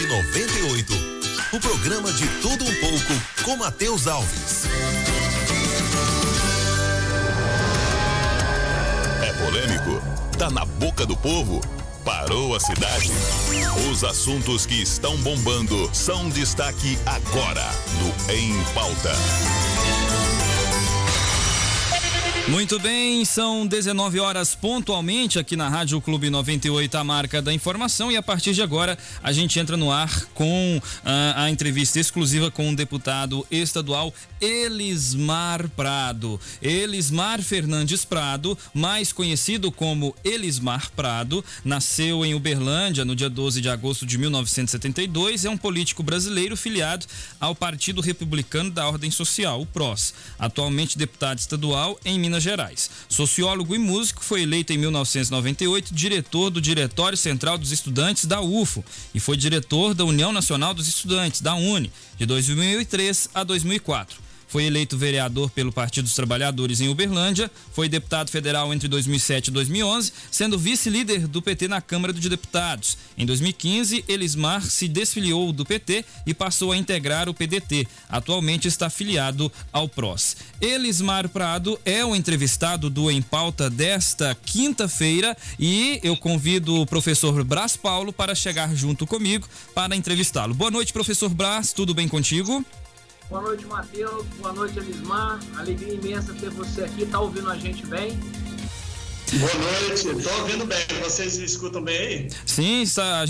98. O programa de tudo um pouco com Matheus Alves. É polêmico? Tá na boca do povo? Parou a cidade? Os assuntos que estão bombando são destaque agora no Em Pauta. Muito bem, são 19 horas pontualmente aqui na Rádio Clube 98, a marca da informação, e a partir de agora a gente entra no ar com a entrevista exclusiva com o deputado estadual Elismar Prado. Elismar Fernandes Prado, mais conhecido como Elismar Prado, nasceu em Uberlândia no dia 12 de agosto de 1972, é um político brasileiro filiado ao Partido Republicano da Ordem Social, o PROS, atualmente deputado estadual em Minas Gerais. Sociólogo e músico, foi eleito em 1998 diretor do Diretório Central dos Estudantes da UFO e foi diretor da União Nacional dos Estudantes, da UNE, de 2003 a 2004. Foi eleito vereador pelo Partido dos Trabalhadores em Uberlândia, foi deputado federal entre 2007 e 2011, sendo vice-líder do PT na Câmara dos Deputados. Em 2015, Elismar se desfiliou do PT e passou a integrar o PDT. Atualmente está filiado ao PROS. Elismar Prado é o entrevistado do Em Pauta desta quinta-feira e eu convido o professor Brás Paulo para chegar junto comigo para entrevistá-lo. Boa noite, professor Brás, tudo bem contigo? Boa noite, Matheus. Boa noite, Elismar. Alegria imensa ter você aqui. Tá ouvindo a gente bem? Boa noite. Tô ouvindo bem. Vocês me escutam bem aí? Sim, a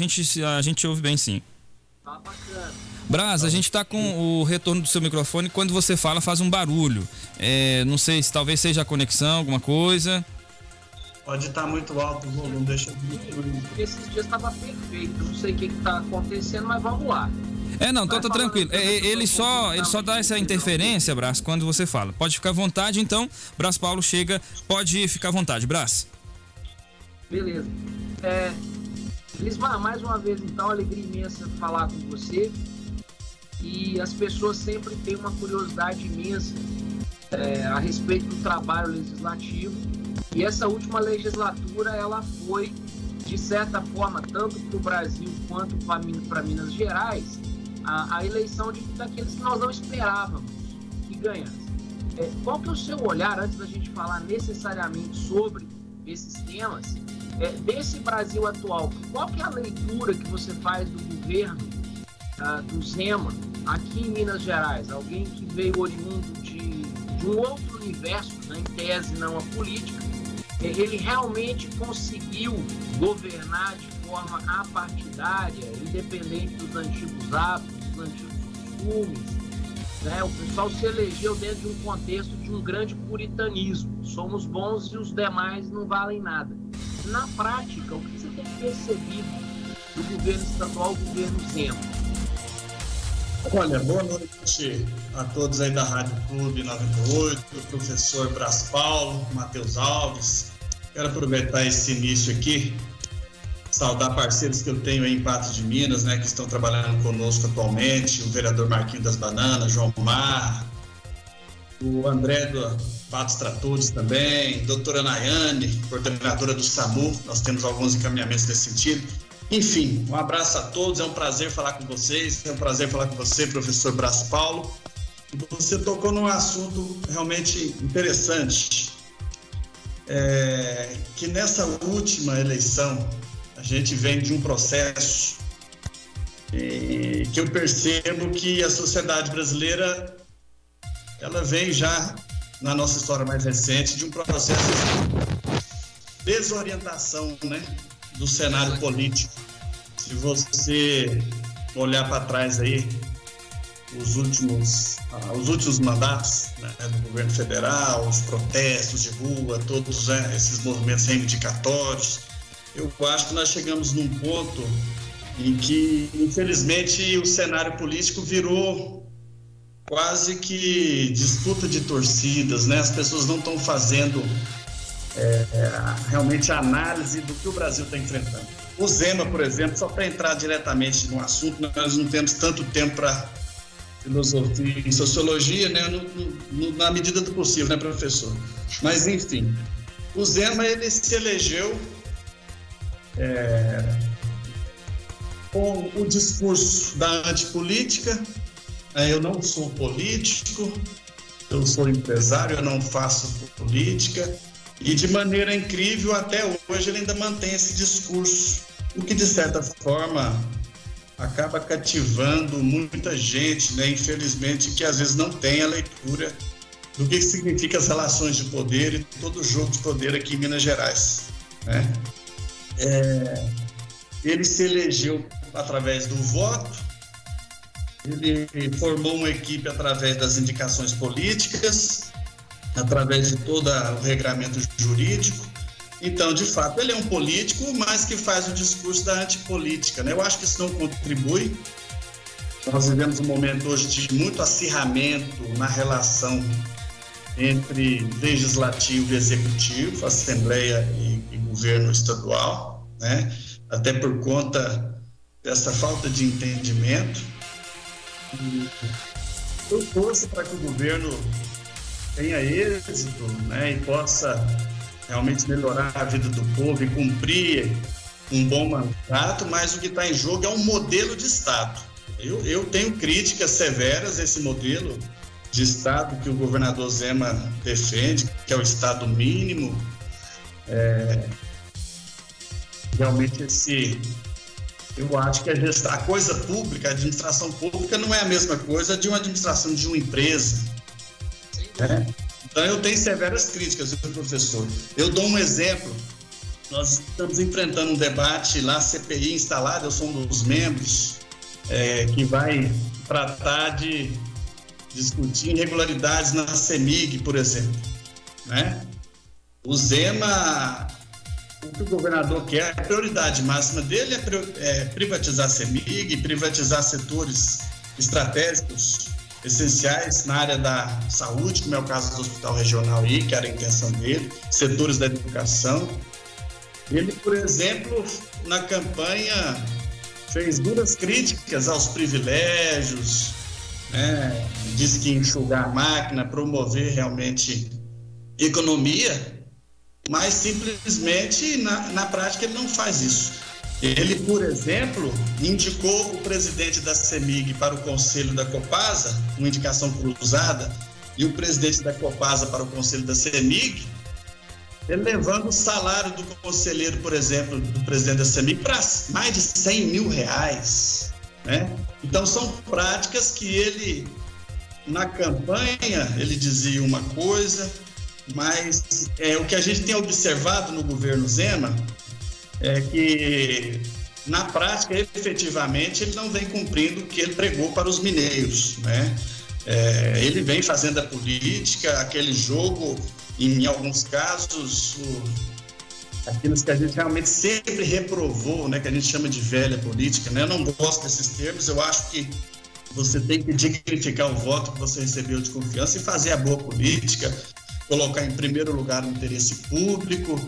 gente ouve bem, sim. Tá bacana. Brás, a gente tá com o retorno do seu microfone. Quando você fala, faz um barulho. Não sei se talvez seja a conexão, alguma coisa. Pode estar muito alto o volume, deixa eu... Esses dias estava perfeito. Não sei o que está acontecendo, mas vamos lá. Não, tá tranquilo. Ele só dá essa interferência, Brás, quando você fala. Pode ficar à vontade, então. Brás Paulo chega, pode ficar à vontade. Brás. Beleza. Elismar, mais uma vez, então, alegria imensa falar com você. E as pessoas sempre têm uma curiosidade imensa a respeito do trabalho legislativo. E essa última legislatura, ela foi, de certa forma, tanto para o Brasil quanto para Minas Gerais, a eleição daqueles que nós não esperávamos que ganhassem. Qual que é o seu olhar, antes da gente falar necessariamente sobre esses temas, desse Brasil atual? Qual que é a leitura que você faz do governo do Zema aqui em Minas Gerais? Alguém que veio oriundo de um outro universo, né, em tese não a política. Ele realmente conseguiu governar de forma apartidária, independente dos antigos hábitos, dos antigos costumes, né? O pessoal se elegeu dentro de um contexto de um grande puritanismo. Somos bons e os demais não valem nada. Na prática, o que você tem percebido do governo estadual, do governo Zema? Olha, boa noite a todos aí da Rádio Clube 98, o professor Brás Paulo, Matheus Alves. Quero aproveitar esse início aqui, saudar parceiros que eu tenho aí em Patos de Minas, né, que estão trabalhando conosco atualmente, o vereador Marquinhos das Bananas, João Mar, o André do Patos Tratores também, doutora Nayane, coordenadora do SAMU, nós temos alguns encaminhamentos nesse sentido. Enfim, um abraço a todos, é um prazer falar com vocês, é um prazer falar com você, professor Brás Paulo. Você tocou num assunto realmente interessante, que nessa última eleição a gente vem de um processo que eu percebo que a sociedade brasileira, ela vem já, na nossa história mais recente, de um processo de desorientação, né, do cenário político. Se você olhar para trás aí os últimos mandatos, né, do governo federal, os protestos de rua, todos esses movimentos reivindicatórios, eu acho que nós chegamos num ponto em que, infelizmente, o cenário político virou quase que disputa de torcidas, né? As pessoas não estão fazendo realmente a análise do que o Brasil está enfrentando. O Zema, por exemplo, só para entrar diretamente no assunto, nós não temos tanto tempo para filosofia e sociologia, né? Na medida do possível, né, professor? Mas, enfim, o Zema, ele se elegeu com o discurso da antipolítica. Eu não sou político, eu sou empresário, eu não faço política. E de maneira incrível, até hoje, ele ainda mantém esse discurso, o que de certa forma acaba cativando muita gente, né? Infelizmente, que às vezes não tem a leitura do que significa as relações de poder e todo o jogo de poder aqui em Minas Gerais, né? Ele se elegeu através do voto, ele formou uma equipe através das indicações políticas, através de todo o regramento jurídico. Então, de fato, ele é um político, mas que faz o discurso da antipolítica, né? Eu acho que isso não contribui. Nós vivemos um momento hoje de muito acirramento na relação entre legislativo e executivo, assembleia e governo estadual, né? Até por conta dessa falta de entendimento. Eu torço para que o governo tenha êxito, né, e possa realmente melhorar a vida do povo e cumprir um bom mandato, mas o que está em jogo é um modelo de Estado. Eu tenho críticas severas a esse modelo de Estado que o governador Zema defende, que é o Estado mínimo. Realmente eu acho que a coisa pública, a administração pública não é a mesma coisa de uma administração de uma empresa, né? Então eu tenho severas críticas, professor. Eu dou um exemplo. Nós estamos enfrentando um debate lá, CPI instalada, eu sou um dos membros, que vai tratar de discutir irregularidades na CEMIG, por exemplo, né? O Zema, o que o governador quer, a prioridade máxima dele é privatizar a CEMIG, privatizar setores estratégicos essenciais na área da saúde, como é o caso do Hospital Regional I, que era a intenção dele, setores da educação. Ele, por exemplo, na campanha fez duras críticas aos privilégios, né? Disse que enxugar a máquina, promover realmente economia, mas simplesmente na prática ele não faz isso. Ele, por exemplo, indicou o presidente da CEMIG para o conselho da Copasa, uma indicação cruzada, e o presidente da Copasa para o conselho da CEMIG, elevando o salário do conselheiro, por exemplo, do presidente da CEMIG para mais de R$100 mil, né? Então são práticas que ele, na campanha, ele dizia uma coisa, mas o que a gente tem observado no governo Zema é que, na prática, efetivamente, ele não vem cumprindo o que ele pregou para os mineiros, né? Ele vem fazendo a política, aquele jogo, em alguns casos, aqueles que a gente realmente sempre reprovou, né? Que a gente chama de velha política, né? Eu não gosto desses termos, eu acho que você tem que dignificar o voto que você recebeu de confiança e fazer a boa política, colocar em primeiro lugar o interesse público,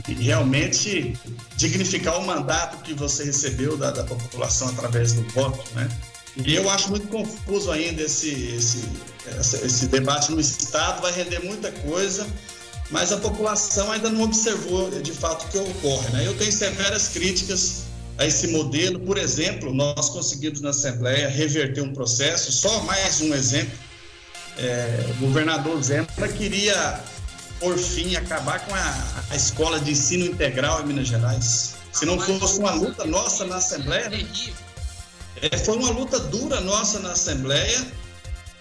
e realmente dignificar o mandato que você recebeu da população através do voto, né? E eu acho muito confuso ainda esse debate no Estado, vai render muita coisa, mas a população ainda não observou de fato o que ocorre, né? Eu tenho severas críticas a esse modelo. Por exemplo, nós conseguimos na Assembleia reverter um processo, só mais um exemplo. O governador Zema queria, por fim, acabar com a escola de ensino integral em Minas Gerais. Se não fosse uma luta nossa na Assembleia, foi uma luta dura nossa na Assembleia,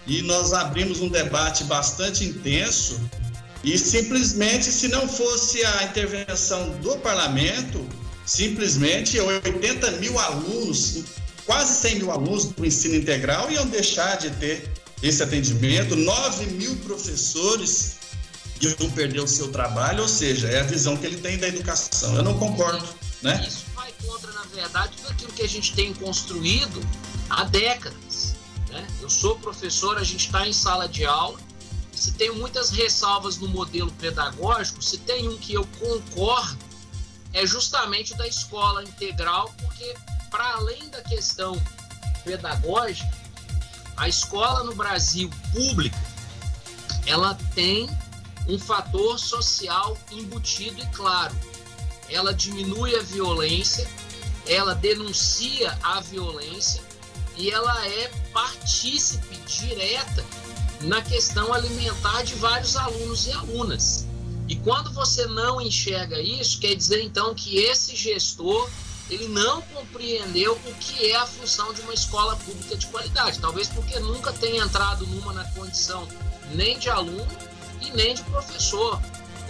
e nós abrimos um debate bastante intenso, e simplesmente, se não fosse a intervenção do parlamento, simplesmente 80 mil alunos, quase 100 mil alunos do ensino integral iam deixar de ter esse atendimento, 9 mil professores iam perder o seu trabalho, ou seja, é a visão que ele tem da educação. Eu não concordo, né? Isso vai contra, na verdade, tudo aquilo que a gente tem construído há décadas, né? Eu sou professor, a gente está em sala de aula, e se tenho muitas ressalvas no modelo pedagógico, se tem um que eu concordo, é justamente o da escola integral, porque, para além da questão pedagógica, a escola no Brasil pública, ela tem um fator social embutido e claro. Ela diminui a violência, ela denuncia a violência e ela é partícipe direta na questão alimentar de vários alunos e alunas. E quando você não enxerga isso, quer dizer então que esse gestor, ele não compreendeu o que é a função de uma escola pública de qualidade, talvez porque nunca tenha entrado numa na condição nem de aluno e nem de professor,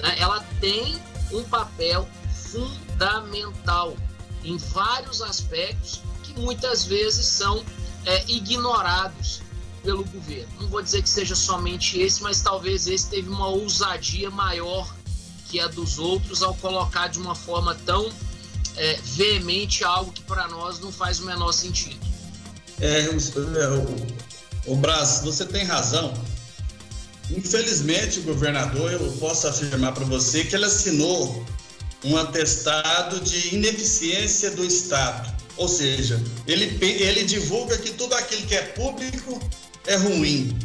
né? Ela tem um papel fundamental em vários aspectos que muitas vezes são ignorados pelo governo. Não vou dizer que seja somente esse, mas talvez esse teve uma ousadia maior que a dos outros ao colocar de uma forma tão veemente algo que para nós não faz o menor sentido. O Braz, você tem razão. Infelizmente, o governador, eu posso afirmar para você que ele assinou um atestado de ineficiência do Estado. Ou seja, ele divulga que tudo aquilo que é público é ruim.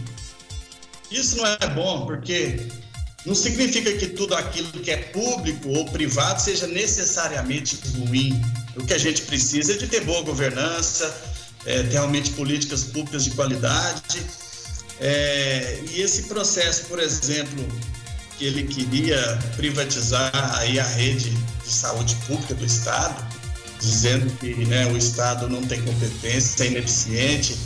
Isso não é bom, porque não significa que tudo aquilo que é público ou privado seja necessariamente ruim. O que a gente precisa é de ter boa governança, ter realmente políticas públicas de qualidade. E esse processo, por exemplo, que ele queria privatizar aí a rede de saúde pública do Estado, dizendo que o Estado não tem competência, é ineficiente,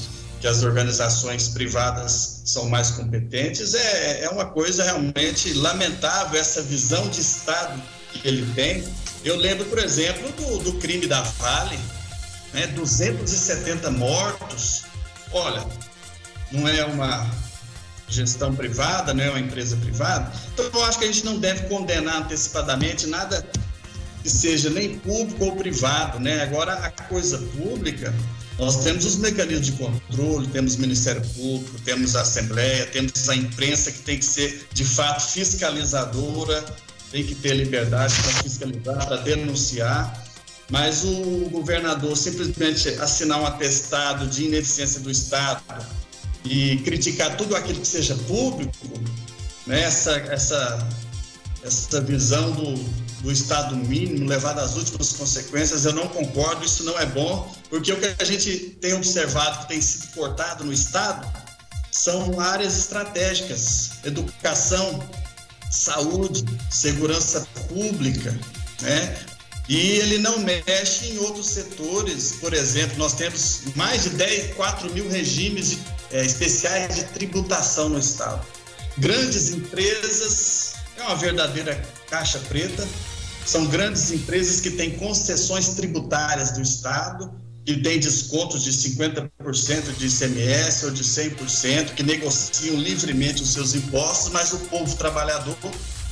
que as organizações privadas são mais competentes, é uma coisa realmente lamentável, essa visão de Estado que ele tem. Eu lembro, por exemplo, do crime da Vale, 270 mortos. Olha, não é uma gestão privada, não é uma empresa privada. Então, eu acho que a gente não deve condenar antecipadamente nada que seja nem público ou privado, Agora, a coisa pública, nós temos os mecanismos de controle, temos o Ministério Público, temos a Assembleia, temos a imprensa que tem que ser, de fato, fiscalizadora, tem que ter liberdade para fiscalizar, para denunciar, mas o governador simplesmente assinar um atestado de ineficiência do Estado e criticar tudo aquilo que seja público, essa visão do Estado mínimo levado às últimas consequências, eu não concordo, isso não é bom, porque o que a gente tem observado que tem sido cortado no Estado são áreas estratégicas, educação, saúde, segurança pública, E ele não mexe em outros setores. Por exemplo, nós temos mais de 4 mil regimes especiais de tributação no Estado. Grandes empresas, é uma verdadeira caixa preta, são grandes empresas que têm concessões tributárias do Estado, que têm descontos de 50% de ICMS ou de 100%, que negociam livremente os seus impostos, mas o povo trabalhador,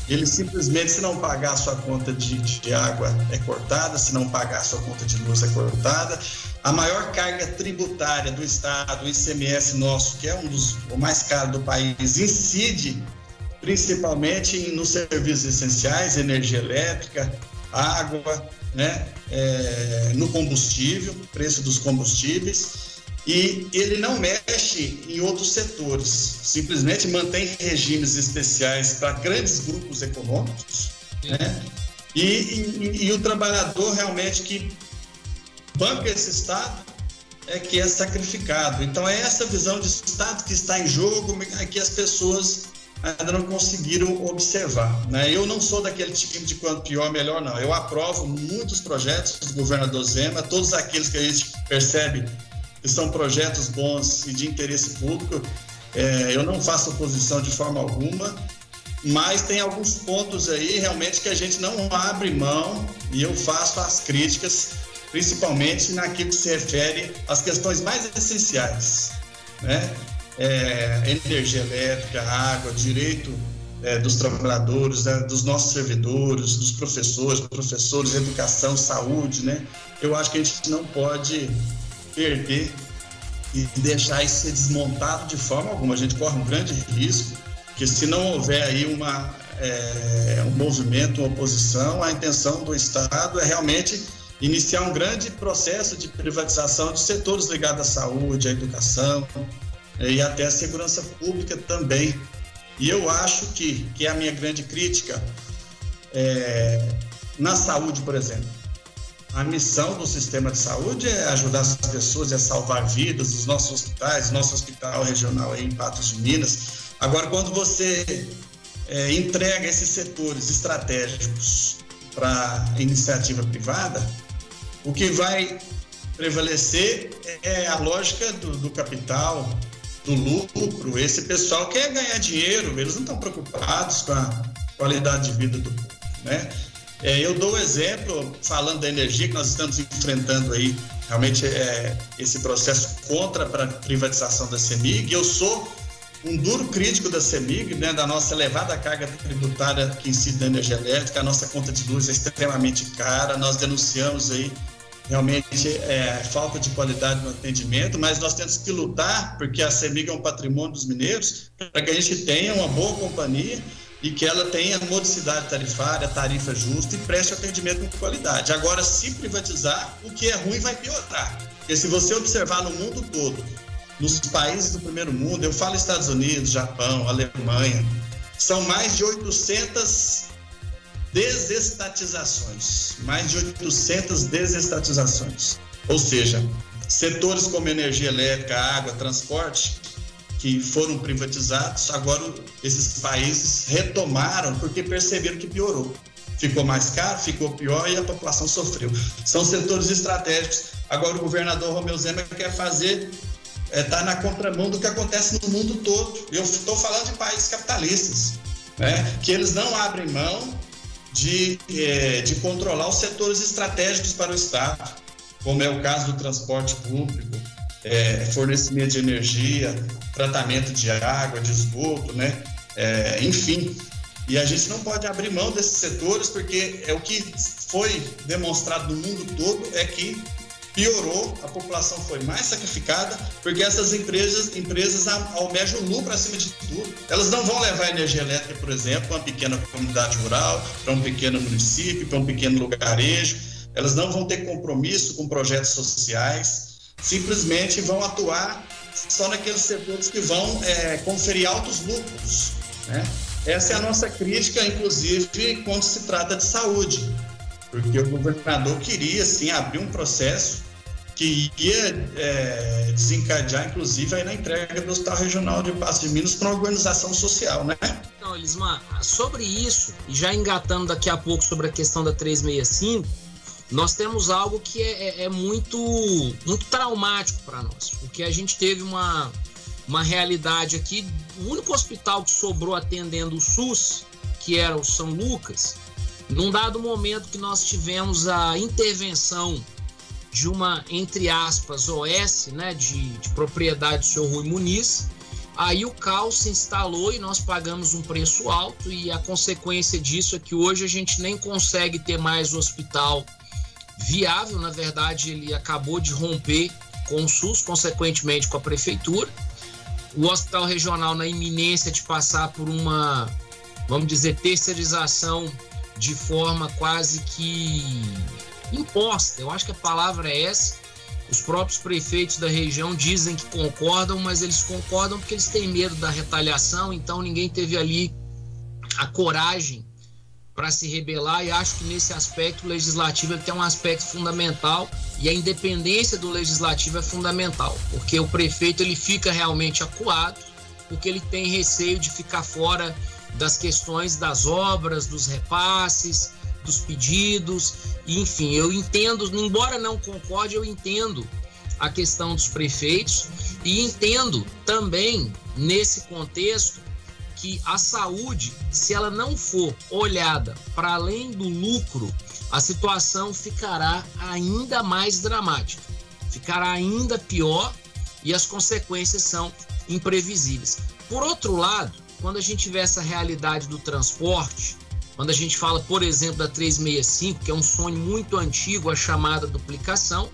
ele simplesmente, se não pagar a sua conta de água, é cortada, se não pagar a sua conta de luz, é cortada. A maior carga tributária do Estado, o ICMS nosso, que é o mais caro do país, incide principalmente nos serviços essenciais, energia elétrica, água, no combustível, preço dos combustíveis, e ele não mexe em outros setores, simplesmente mantém regimes especiais para grandes grupos econômicos, e o trabalhador realmente que banca esse Estado é que é sacrificado. Então é essa visão de Estado que está em jogo, que as pessoas ainda não conseguiram observar, Eu não sou daquele time de quanto pior, melhor, não. Eu aprovo muitos projetos do governador Zema, todos aqueles que a gente percebe que são projetos bons e de interesse público. Eu não faço oposição de forma alguma, mas tem alguns pontos aí realmente que a gente não abre mão, e eu faço as críticas, principalmente naquilo que se refere às questões mais essenciais, energia elétrica, água, direito dos trabalhadores, dos nossos servidores, dos professores, educação, saúde, Eu acho que a gente não pode perder e deixar isso ser desmontado de forma alguma. A gente corre um grande risco, que se não houver aí um movimento, uma oposição, a intenção do Estado é realmente iniciar um grande processo de privatização de setores ligados à saúde, à educação, e até a segurança pública também. E eu acho que é a minha grande crítica na saúde, por exemplo. A missão do sistema de saúde é ajudar as pessoas a salvar vidas, os nossos hospitais, nosso hospital regional aí em Patos de Minas. Agora, quando você entrega esses setores estratégicos para iniciativa privada, o que vai prevalecer é a lógica do capital, do lucro. Esse pessoal quer ganhar dinheiro, eles não estão preocupados com a qualidade de vida do povo, né? Eu dou um exemplo, falando da energia, que nós estamos enfrentando aí, realmente esse processo contra a privatização da CEMIG. Eu sou um duro crítico da CEMIG, né, da nossa elevada carga tributária que incide na energia elétrica. A nossa conta de luz é extremamente cara, nós denunciamos aí realmente falta de qualidade no atendimento, mas nós temos que lutar, porque a CEMIG é um patrimônio dos mineiros, para que a gente tenha uma boa companhia e que ela tenha modicidade tarifária, tarifa justa e preste atendimento com qualidade. Agora, se privatizar, o que é ruim vai piorar. Porque se você observar no mundo todo, nos países do primeiro mundo, eu falo Estados Unidos, Japão, Alemanha, são mais de 800 desestatizações. Mais de 800 desestatizações. Ou seja, setores como energia elétrica, água, transporte, que foram privatizados, agora esses países retomaram porque perceberam que piorou. Ficou mais caro, ficou pior e a população sofreu. São setores estratégicos. Agora o governador Romeu Zema quer fazer, está na contramão do que acontece no mundo todo. Eu estou falando de países capitalistas, né? Que eles não abrem mão de controlar os setores estratégicos para o Estado, como é o caso do transporte público, fornecimento de energia, tratamento de água, de esgoto, né? Enfim. E a gente não pode abrir mão desses setores, porque o que foi demonstrado no mundo todo é que piorou, a população foi mais sacrificada, porque essas empresas almejam lucro acima de tudo. Elas não vão levar energia elétrica, por exemplo, para uma pequena comunidade rural, para um pequeno município, para um pequeno lugarejo. Elas não vão ter compromisso com projetos sociais, simplesmente vão atuar só naqueles setores que vão conferir altos lucros, né? Essa é a nossa crítica, inclusive, quando se trata de saúde, porque o governador queria, sim, abrir um processo que ia desencadear, inclusive, aí na entrega do Hospital Regional de Patos de Minas para uma organização social, né? Então, Elismar, sobre isso, e já engatando daqui a pouco sobre a questão da 365, nós temos algo que é muito, muito traumático para nós, porque a gente teve uma realidade aqui. O único hospital que sobrou atendendo o SUS, que era o São Lucas, num dado momento que nós tivemos a intervenção de uma, entre aspas, OS, né, de propriedade do senhor Rui Muniz, aí o caos se instalou e nós pagamos um preço alto, e a consequência disso é que hoje a gente nem consegue ter mais o hospital viável. Na verdade, ele acabou de romper com o SUS, consequentemente com a prefeitura. O hospital regional na iminência de passar por uma, vamos dizer, terceirização de forma quase que imposta. Eu acho que a palavra é essa. Os próprios prefeitos da região dizem que concordam, mas eles concordam porque eles têm medo da retaliação, então ninguém teve ali a coragem para se rebelar, e acho que nesse aspecto o legislativo tem um aspecto fundamental, e a independência do legislativo é fundamental, porque o prefeito ele fica realmente acuado, porque ele tem receio de ficar fora das questões das obras, dos repasses, dos pedidos, e, enfim, eu entendo, embora não concorde, eu entendo a questão dos prefeitos, e entendo também, nesse contexto, que a saúde, se ela não for olhada para além do lucro, a situação ficará ainda mais dramática, ficará ainda pior, e as consequências são imprevisíveis. Por outro lado, quando a gente vê essa realidade do transporte, quando a gente fala, por exemplo, da 365, que é um sonho muito antigo, a chamada duplicação,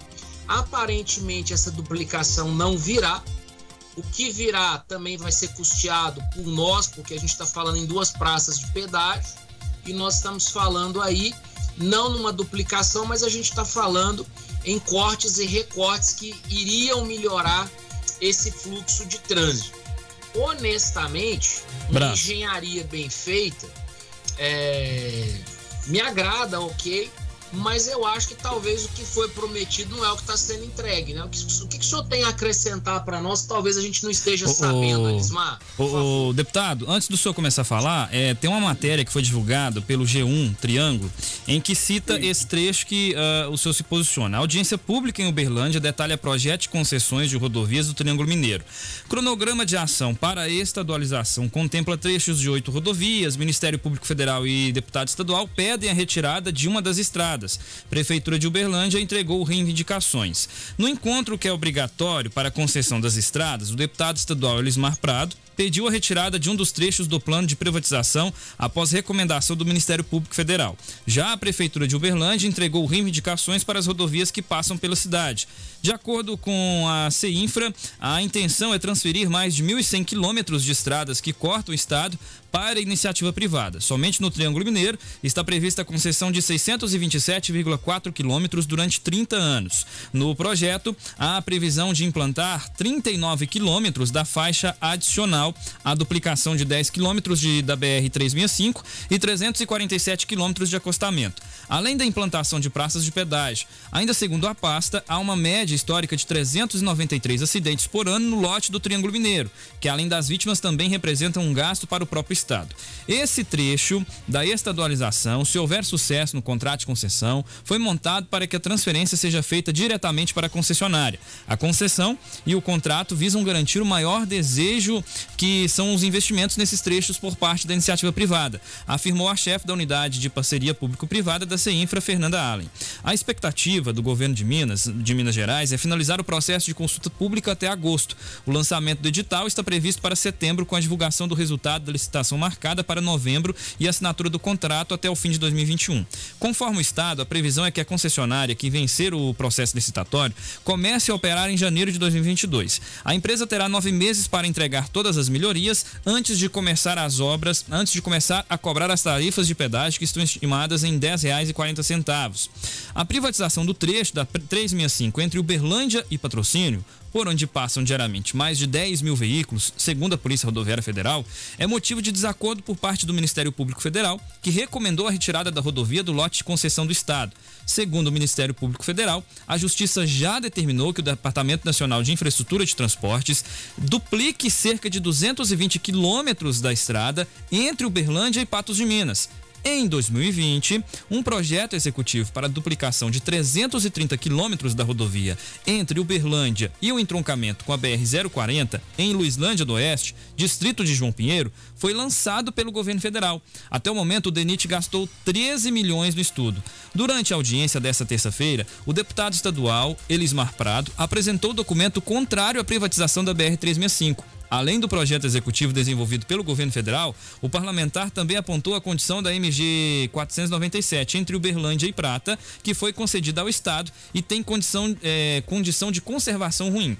aparentemente essa duplicação não virá. O que virá também vai ser custeado por nós, porque a gente está falando em 2 praças de pedágio, e nós estamos falando aí, não numa duplicação, mas a gente está falando em cortes e recortes que iriam melhorar esse fluxo de trânsito. Honestamente, uma engenharia bem feita me agrada, ok, mas eu acho que talvez o que foi prometido não é o que está sendo entregue, né? O que o senhor tem a acrescentar para nós que talvez a gente não esteja sabendo, Elismar? O deputado, antes do senhor começar a falar, tem uma matéria que foi divulgada pelo G1 Triângulo, em que cita esse trecho que o senhor se posiciona. A audiência pública em Uberlândia detalha projeto de concessões de rodovias do Triângulo Mineiro. Cronograma de ação para a estadualização contempla trechos de 8 rodovias. Ministério Público Federal e deputado estadual pedem a retirada de uma das estradas. Prefeitura de Uberlândia entregou reivindicações. No encontro que é obrigatório para a concessão das estradas, o deputado estadual Elismar Prado pediu a retirada de um dos trechos do plano de privatização após recomendação do Ministério Público Federal. Já a Prefeitura de Uberlândia entregou reivindicações para as rodovias que passam pela cidade. De acordo com a CEINFRA, a intenção é transferir mais de 1.100 quilômetros de estradas que cortam o estado para a iniciativa privada. Somente no Triângulo Mineiro está prevista a concessão de 627,4 quilômetros durante 30 anos. No projeto, há a previsão de implantar 39 quilômetros da faixa adicional, a duplicação de 10 quilômetros da BR-365 e 347 quilômetros de acostamento, além da implantação de praças de pedágio. Ainda segundo a pasta, há uma média histórica de 393 acidentes por ano no lote do Triângulo Mineiro, que além das vítimas também representam um gasto para o próprio estado. Esse trecho da estadualização, se houver sucesso no contrato de concessão, foi montado para que a transferência seja feita diretamente para a concessionária. A concessão e o contrato visam garantir o maior desejo, que são os investimentos nesses trechos por parte da iniciativa privada, afirmou a chefe da unidade de parceria público-privada da CEINFRA, Fernanda Allen. A expectativa do governo de Minas Gerais é finalizar o processo de consulta pública até agosto. O lançamento do edital está previsto para setembro, com a divulgação do resultado da licitação marcada para novembro e a assinatura do contrato até o fim de 2021. Conforme o Estado, a previsão é que a concessionária que vencer o processo licitatório comece a operar em janeiro de 2022. A empresa terá 9 meses para entregar todas as melhorias antes de começar as obras, antes de começar a cobrar as tarifas de pedágio que estão estimadas em R$ 10,40. A privatização do trecho da 365 entre Uberlândia e Patrocínio, por onde passam diariamente mais de 10 mil veículos, segundo a Polícia Rodoviária Federal, é motivo de desacordo por parte do Ministério Público Federal, que recomendou a retirada da rodovia do lote de concessão do Estado. Segundo o Ministério Público Federal, a Justiça já determinou que o Departamento Nacional de Infraestrutura de Transportes duplique cerca de 220 quilômetros da estrada entre Uberlândia e Patos de Minas. Em 2020, um projeto executivo para a duplicação de 330 quilômetros da rodovia entre Uberlândia e o entroncamento com a BR-040 em Luislândia do Oeste, distrito de João Pinheiro, foi lançado pelo governo federal. Até o momento, o DENIT gastou 13 milhões no estudo. Durante a audiência desta terça-feira, o deputado estadual Elismar Prado apresentou o documento contrário à privatização da BR-365. Além do projeto executivo desenvolvido pelo governo federal, o parlamentar também apontou a condição da MG 497 entre Uberlândia e Prata, que foi concedida ao Estado e tem condição de conservação ruim.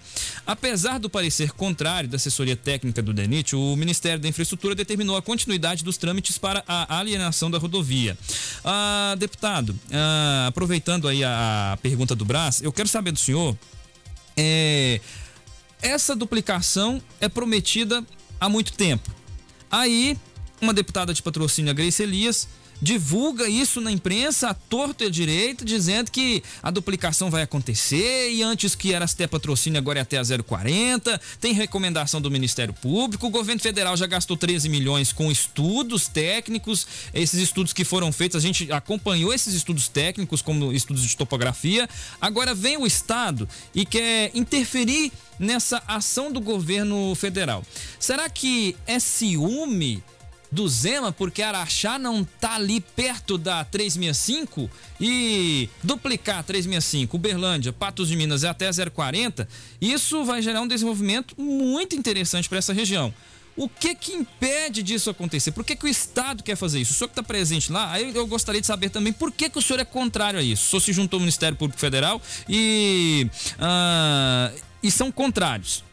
Apesar do parecer contrário da assessoria técnica do DENIT, o Ministério da Infraestrutura determinou a continuidade dos trâmites para a alienação da rodovia. Deputado, aproveitando aí a pergunta do Brás, eu quero saber do senhor... Essa duplicação é prometida há muito tempo. Aí, uma deputada de Patrocínio, a Grace Elias, divulga isso na imprensa, à torto e à direita, dizendo que a duplicação vai acontecer e antes que era até Patrocínio, agora é até a 040, tem recomendação do Ministério Público, o governo federal já gastou 13 milhões com estudos técnicos, esses estudos que foram feitos, a gente acompanhou esses estudos técnicos como estudos de topografia, agora vem o Estado e quer interferir nessa ação do governo federal. Será que é ciúme do Zema porque Araxá não tá ali perto da 365 e duplicar a 365, Uberlândia, Patos de Minas é até 040? Isso vai gerar um desenvolvimento muito interessante para essa região. O que impede disso acontecer? Por que o Estado quer fazer isso? O senhor que está presente lá, aí eu gostaria de saber também por que o senhor é contrário a isso. O senhor se juntou ao Ministério Público Federal e são contrários.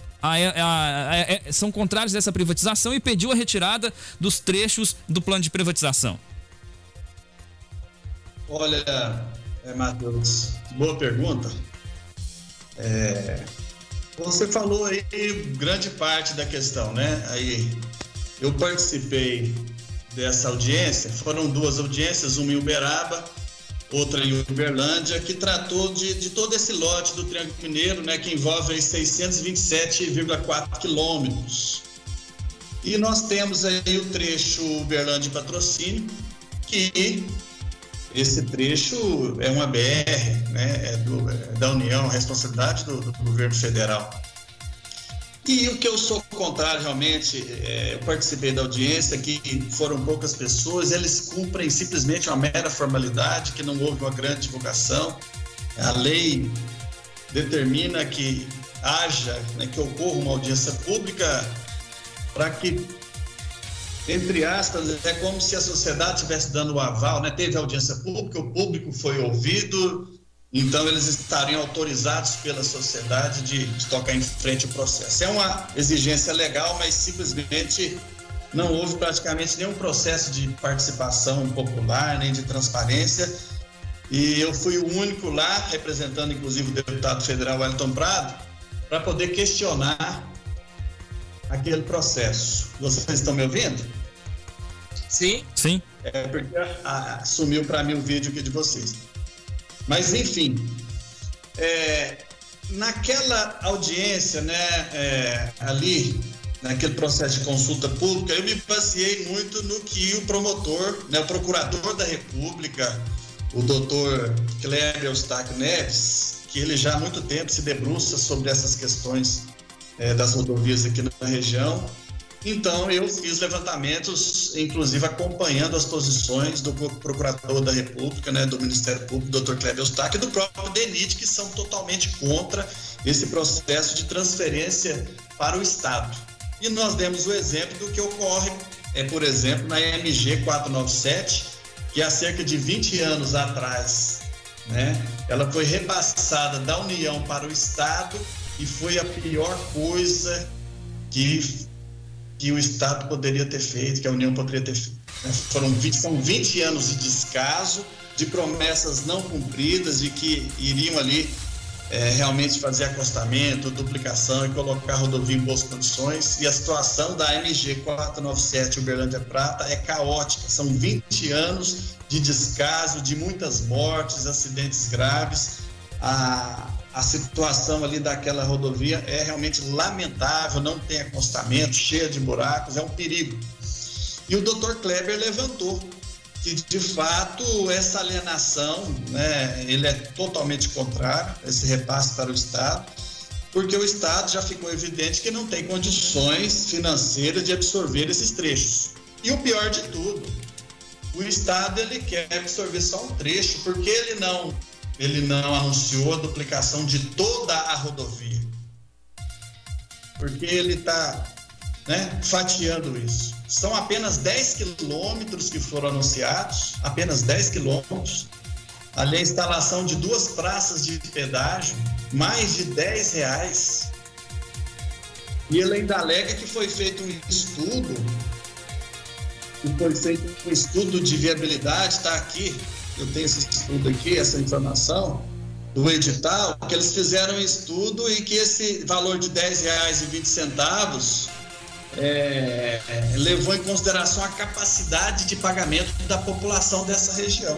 São contrários a essa privatização e pediu a retirada dos trechos do plano de privatização. Olha, Matheus, boa pergunta. Você falou aí grande parte da questão, né? Aí eu participei dessa audiência, foram 2 audiências, uma em Uberaba, outra em Uberlândia, que tratou de todo esse lote do Triângulo Mineiro, né, que envolve aí 627,4 quilômetros. E nós temos aí o trecho Uberlândia e Patrocínio, que esse trecho é uma BR, né, da União, responsabilidade do governo federal. E o que eu sou contrário, realmente, eu participei da audiência, que foram poucas pessoas, eles cumprem simplesmente uma mera formalidade, que não houve uma grande divulgação. A lei determina que haja, né, que ocorra uma audiência pública para que, entre aspas, é como se a sociedade estivesse dando o aval, né? Teve audiência pública, o público foi ouvido, então eles estariam autorizados pela sociedade de tocar em frente o processo. É uma exigência legal, mas simplesmente não houve praticamente nenhum processo de participação popular, nem de transparência, e eu fui o único lá, representando inclusive o deputado federal Wellington Prado, para poder questionar aquele processo. Vocês estão me ouvindo? Sim. Sim. É porque sumiu para mim o vídeo aqui de vocês. Mas, enfim, naquela audiência, né, ali, naquele processo de consulta pública, eu me baseei muito no que o promotor, né, o procurador da República, o doutor Kleber Eustáquio Neves, que ele já há muito tempo se debruça sobre essas questões das rodovias aqui na região. Então, eu fiz levantamentos, inclusive acompanhando as posições do Procurador da República, né, do Ministério Público, Dr. Kleber Eustáquio, e do próprio DENIT, que são totalmente contra esse processo de transferência para o Estado. E nós demos o exemplo do que ocorre, por exemplo, na MG 497, que há cerca de 20 anos atrás, né, ela foi repassada da União para o Estado e foi a pior coisa que o Estado poderia ter feito, que a União poderia ter feito. São 20 anos de descaso, de promessas não cumpridas, de que iriam ali realmente fazer acostamento, duplicação e colocar a rodovia em boas condições. E a situação da MG 497 Uberlândia Prata é caótica. São 20 anos de descaso, de muitas mortes, acidentes graves. A situação ali daquela rodovia é realmente lamentável, não tem acostamento, cheia de buracos, é um perigo. E o Dr. Kleber levantou que, de fato, essa alienação, né, ele é totalmente contrário, esse repasse para o Estado, porque o Estado já ficou evidente que não tem condições financeiras de absorver esses trechos. E o pior de tudo, o Estado ele quer absorver só um trecho, porque ele não anunciou a duplicação de toda a rodovia, porque ele está, né, fatiando isso. São apenas 10 quilômetros que foram anunciados, apenas 10 quilômetros. Ali a instalação de 2 praças de pedágio, mais de R$10. E ele ainda alega que foi feito um estudo de viabilidade, está aqui. Eu tenho esse estudo aqui, essa informação do edital, que eles fizeram um estudo e que esse valor de R$10,20 levou em consideração a capacidade de pagamento da população dessa região.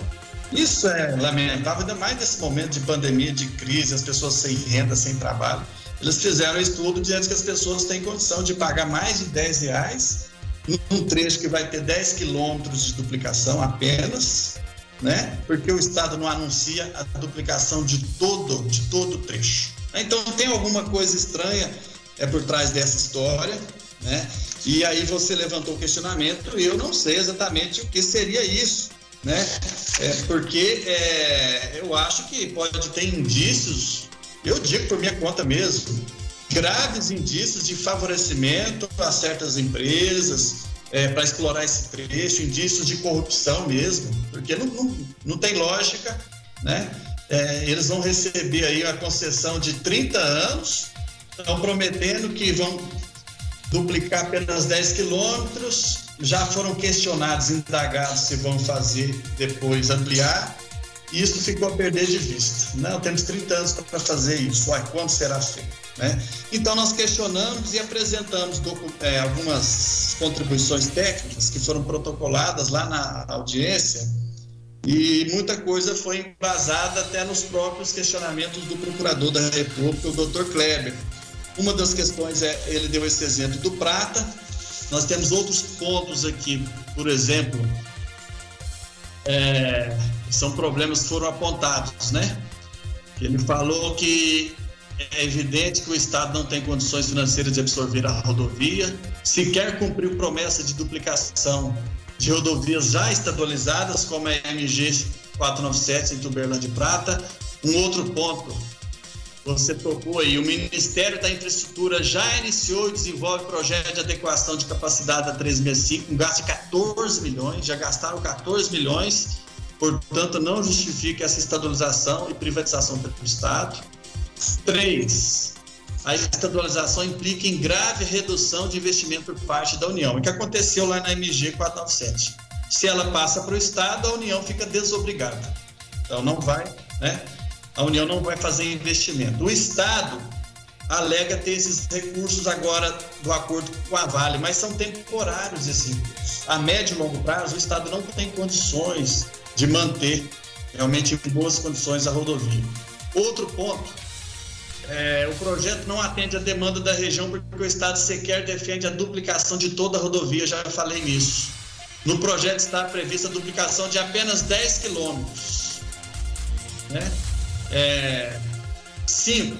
Isso é lamentável, ainda mais nesse momento de pandemia, de crise, as pessoas sem renda, sem trabalho. Eles fizeram um estudo dizendo que as pessoas têm condição de pagar mais de R$10 num trecho que vai ter 10 quilômetros de duplicação apenas, né? Porque o Estado não anuncia a duplicação de todo o trecho. Então tem alguma coisa estranha por trás dessa história, né? E aí você levantou o questionamento e eu não sei exatamente o que seria isso, né? Porque eu acho que pode ter indícios, eu digo por minha conta mesmo, graves indícios de favorecimento a certas empresas, para explorar esse trecho, indícios de corrupção mesmo, porque não tem lógica, né? Eles vão receber aí a concessão de 30 anos, estão prometendo que vão duplicar apenas 10 quilômetros, já foram questionados, indagados se vão fazer depois ampliar, e isso ficou a perder de vista. Não, temos 30 anos para fazer isso, quando será feito? Né? Então nós questionamos e apresentamos algumas contribuições técnicas que foram protocoladas lá na audiência, E muita coisa foi embasada até nos próprios questionamentos do procurador da República, o Dr. Kleber. Uma das questões ele deu esse exemplo do Prata. Nós temos outros pontos aqui, por exemplo, são problemas que foram apontados, né? Ele falou que é evidente que o Estado não tem condições financeiras de absorver a rodovia, sequer cumpriu promessa de duplicação de rodovias já estadualizadas, como a MG 497 em Uberlândia e Prata. Um outro ponto, você tocou aí, o Ministério da Infraestrutura já iniciou e desenvolve projeto de adequação de capacidade da 365, um gasto de 14 milhões, já gastaram 14 milhões, portanto não justifica essa estadualização e privatização pelo Estado. 3. A estadualização implica em grave redução de investimento por parte da União, o que aconteceu lá na MG 497. Se ela passa para o Estado, a União fica desobrigada. Então não vai, né? A União não vai fazer investimento. O Estado alega ter esses recursos agora do acordo com a Vale, mas são temporários esses recursos. A médio e longo prazo, o Estado não tem condições de manter realmente em boas condições a rodovia. Outro ponto, o projeto não atende a demanda da região porque o Estado sequer defende a duplicação de toda a rodovia, já falei nisso. No projeto está prevista a duplicação de apenas 10 quilômetros, né? 5.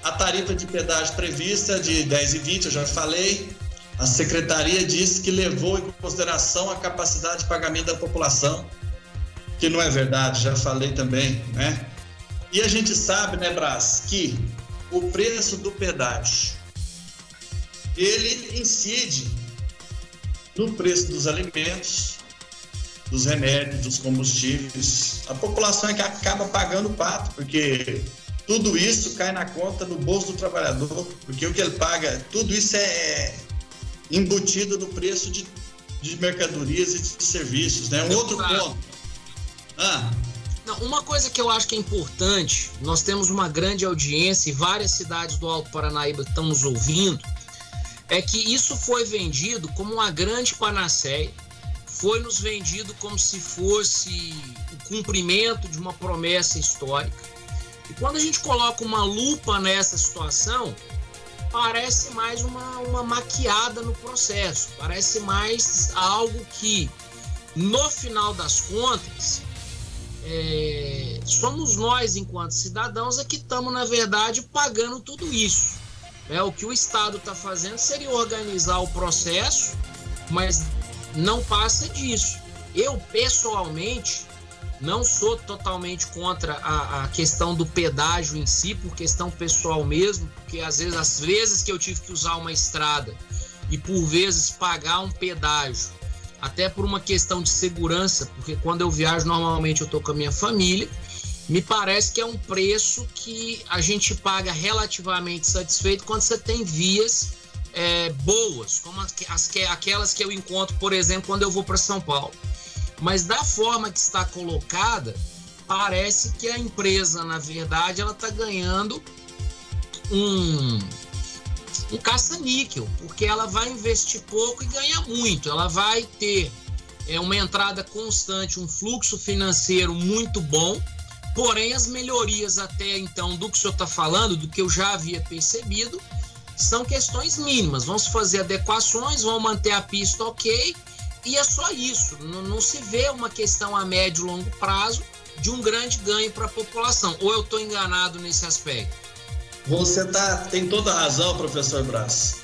A tarifa de pedágio prevista de 10,20, eu já falei. A Secretaria disse que levou em consideração a capacidade de pagamento da população, que não é verdade, já falei também, né? E a gente sabe, né, Brás, que o preço do pedágio, ele incide no preço dos alimentos, dos remédios, dos combustíveis. A população é que acaba pagando o pato, porque tudo isso cai na conta do bolso do trabalhador, porque o que ele paga, tudo isso é embutido no preço de mercadorias e de serviços, né? Um outro ponto. Não, uma coisa que eu acho que é importante, nós temos uma grande audiência e várias cidades do Alto Paranaíba estão nos ouvindo, é que isso foi vendido como uma grande panaceia, foi nos vendido como se fosse o cumprimento de uma promessa histórica. E quando a gente coloca uma lupa nessa situação, parece mais uma maquiada no processo, parece mais algo que, no final das contas, somos nós, enquanto cidadãos, é que estamos, na verdade, pagando tudo isso. O que o Estado está fazendo seria organizar o processo, mas não passa disso. Eu, pessoalmente, não sou totalmente contra a questão do pedágio em si, por questão pessoal mesmo, porque às vezes que eu tive que usar uma estrada e por vezes pagar um pedágio, até por uma questão de segurança, porque quando eu viajo normalmente eu estou com a minha família, me parece que é um preço que a gente paga relativamente satisfeito quando você tem vias boas, como aquelas que eu encontro, por exemplo, quando eu vou para São Paulo. Mas da forma que está colocada, parece que a empresa, na verdade, ela está ganhando um caça-níquel, porque ela vai investir pouco e ganha muito. Ela vai ter uma entrada constante, um fluxo financeiro muito bom, porém as melhorias até então do que o senhor está falando, do que eu já havia percebido, são questões mínimas. Vão se fazer adequações, vão manter a pista ok, e é só isso. Não se vê uma questão a médio e longo prazo de um grande ganho para a população. Ou eu estou enganado nesse aspecto? Você tem toda a razão, professor Brás.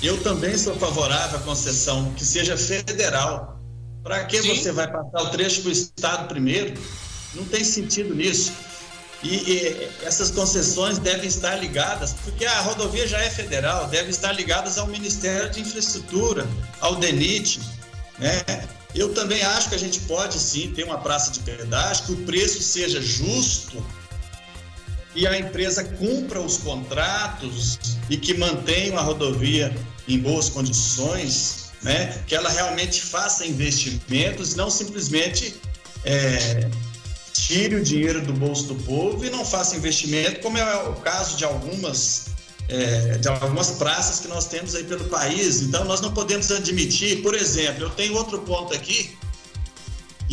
Eu também sou favorável à concessão que seja federal. Para que você vai passar o trecho para o Estado primeiro? Não tem sentido nisso. E essas concessões devem estar ligadas, porque a rodovia já é federal, devem estar ligadas ao Ministério de Infraestrutura, ao DENIT, né? Eu também acho que a gente pode sim ter uma praça de pedágio, que o preço seja justo e a empresa cumpra os contratos e que mantenha a rodovia em boas condições, né? Que ela realmente faça investimentos, não simplesmente tire o dinheiro do bolso do povo e não faça investimento, como é o caso de algumas praças que nós temos aí pelo país. Então nós não podemos admitir, por exemplo, eu tenho outro ponto aqui,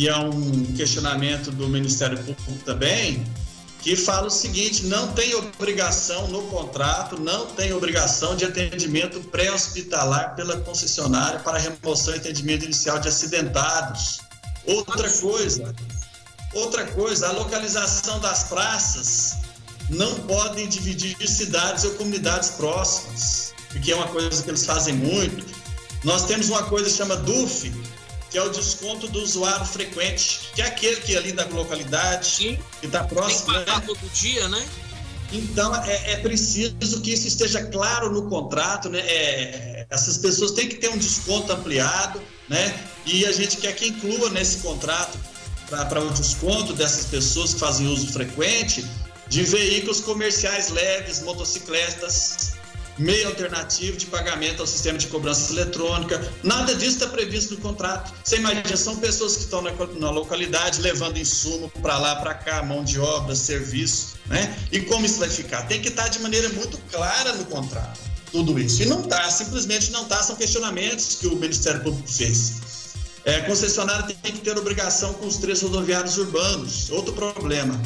e é um questionamento do Ministério Público também, que fala o seguinte: não tem obrigação no contrato, não tem obrigação de atendimento pré-hospitalar pela concessionária para remoção e atendimento inicial de acidentados. Outra coisa, a localização das praças não podem dividir cidades ou comunidades próximas, porque é uma coisa que eles fazem muito. Nós temos uma coisa que chama DUF, que é o desconto do usuário frequente, que é aquele que é ali da localidade, sim, que está próximo. Tem que pagar todo dia, né? Então, é preciso que isso esteja claro no contrato, né? Essas pessoas têm que ter um desconto ampliado, né? E a gente quer que inclua nesse contrato, para o desconto dessas pessoas que fazem uso frequente, de veículos comerciais leves, motocicletas, meio alternativo de pagamento ao sistema de cobrança eletrônica. Nada disso está previsto no contrato. Você imagina, são pessoas que estão na localidade levando insumo para lá, para cá, mão de obra, serviço, né? E como isso vai ficar? Tem que estar de maneira muito clara no contrato, tudo isso. E não está, simplesmente não está, são questionamentos que o Ministério Público fez. A concessionária tem que ter obrigação com os trechos rodoviários urbanos. Outro problema,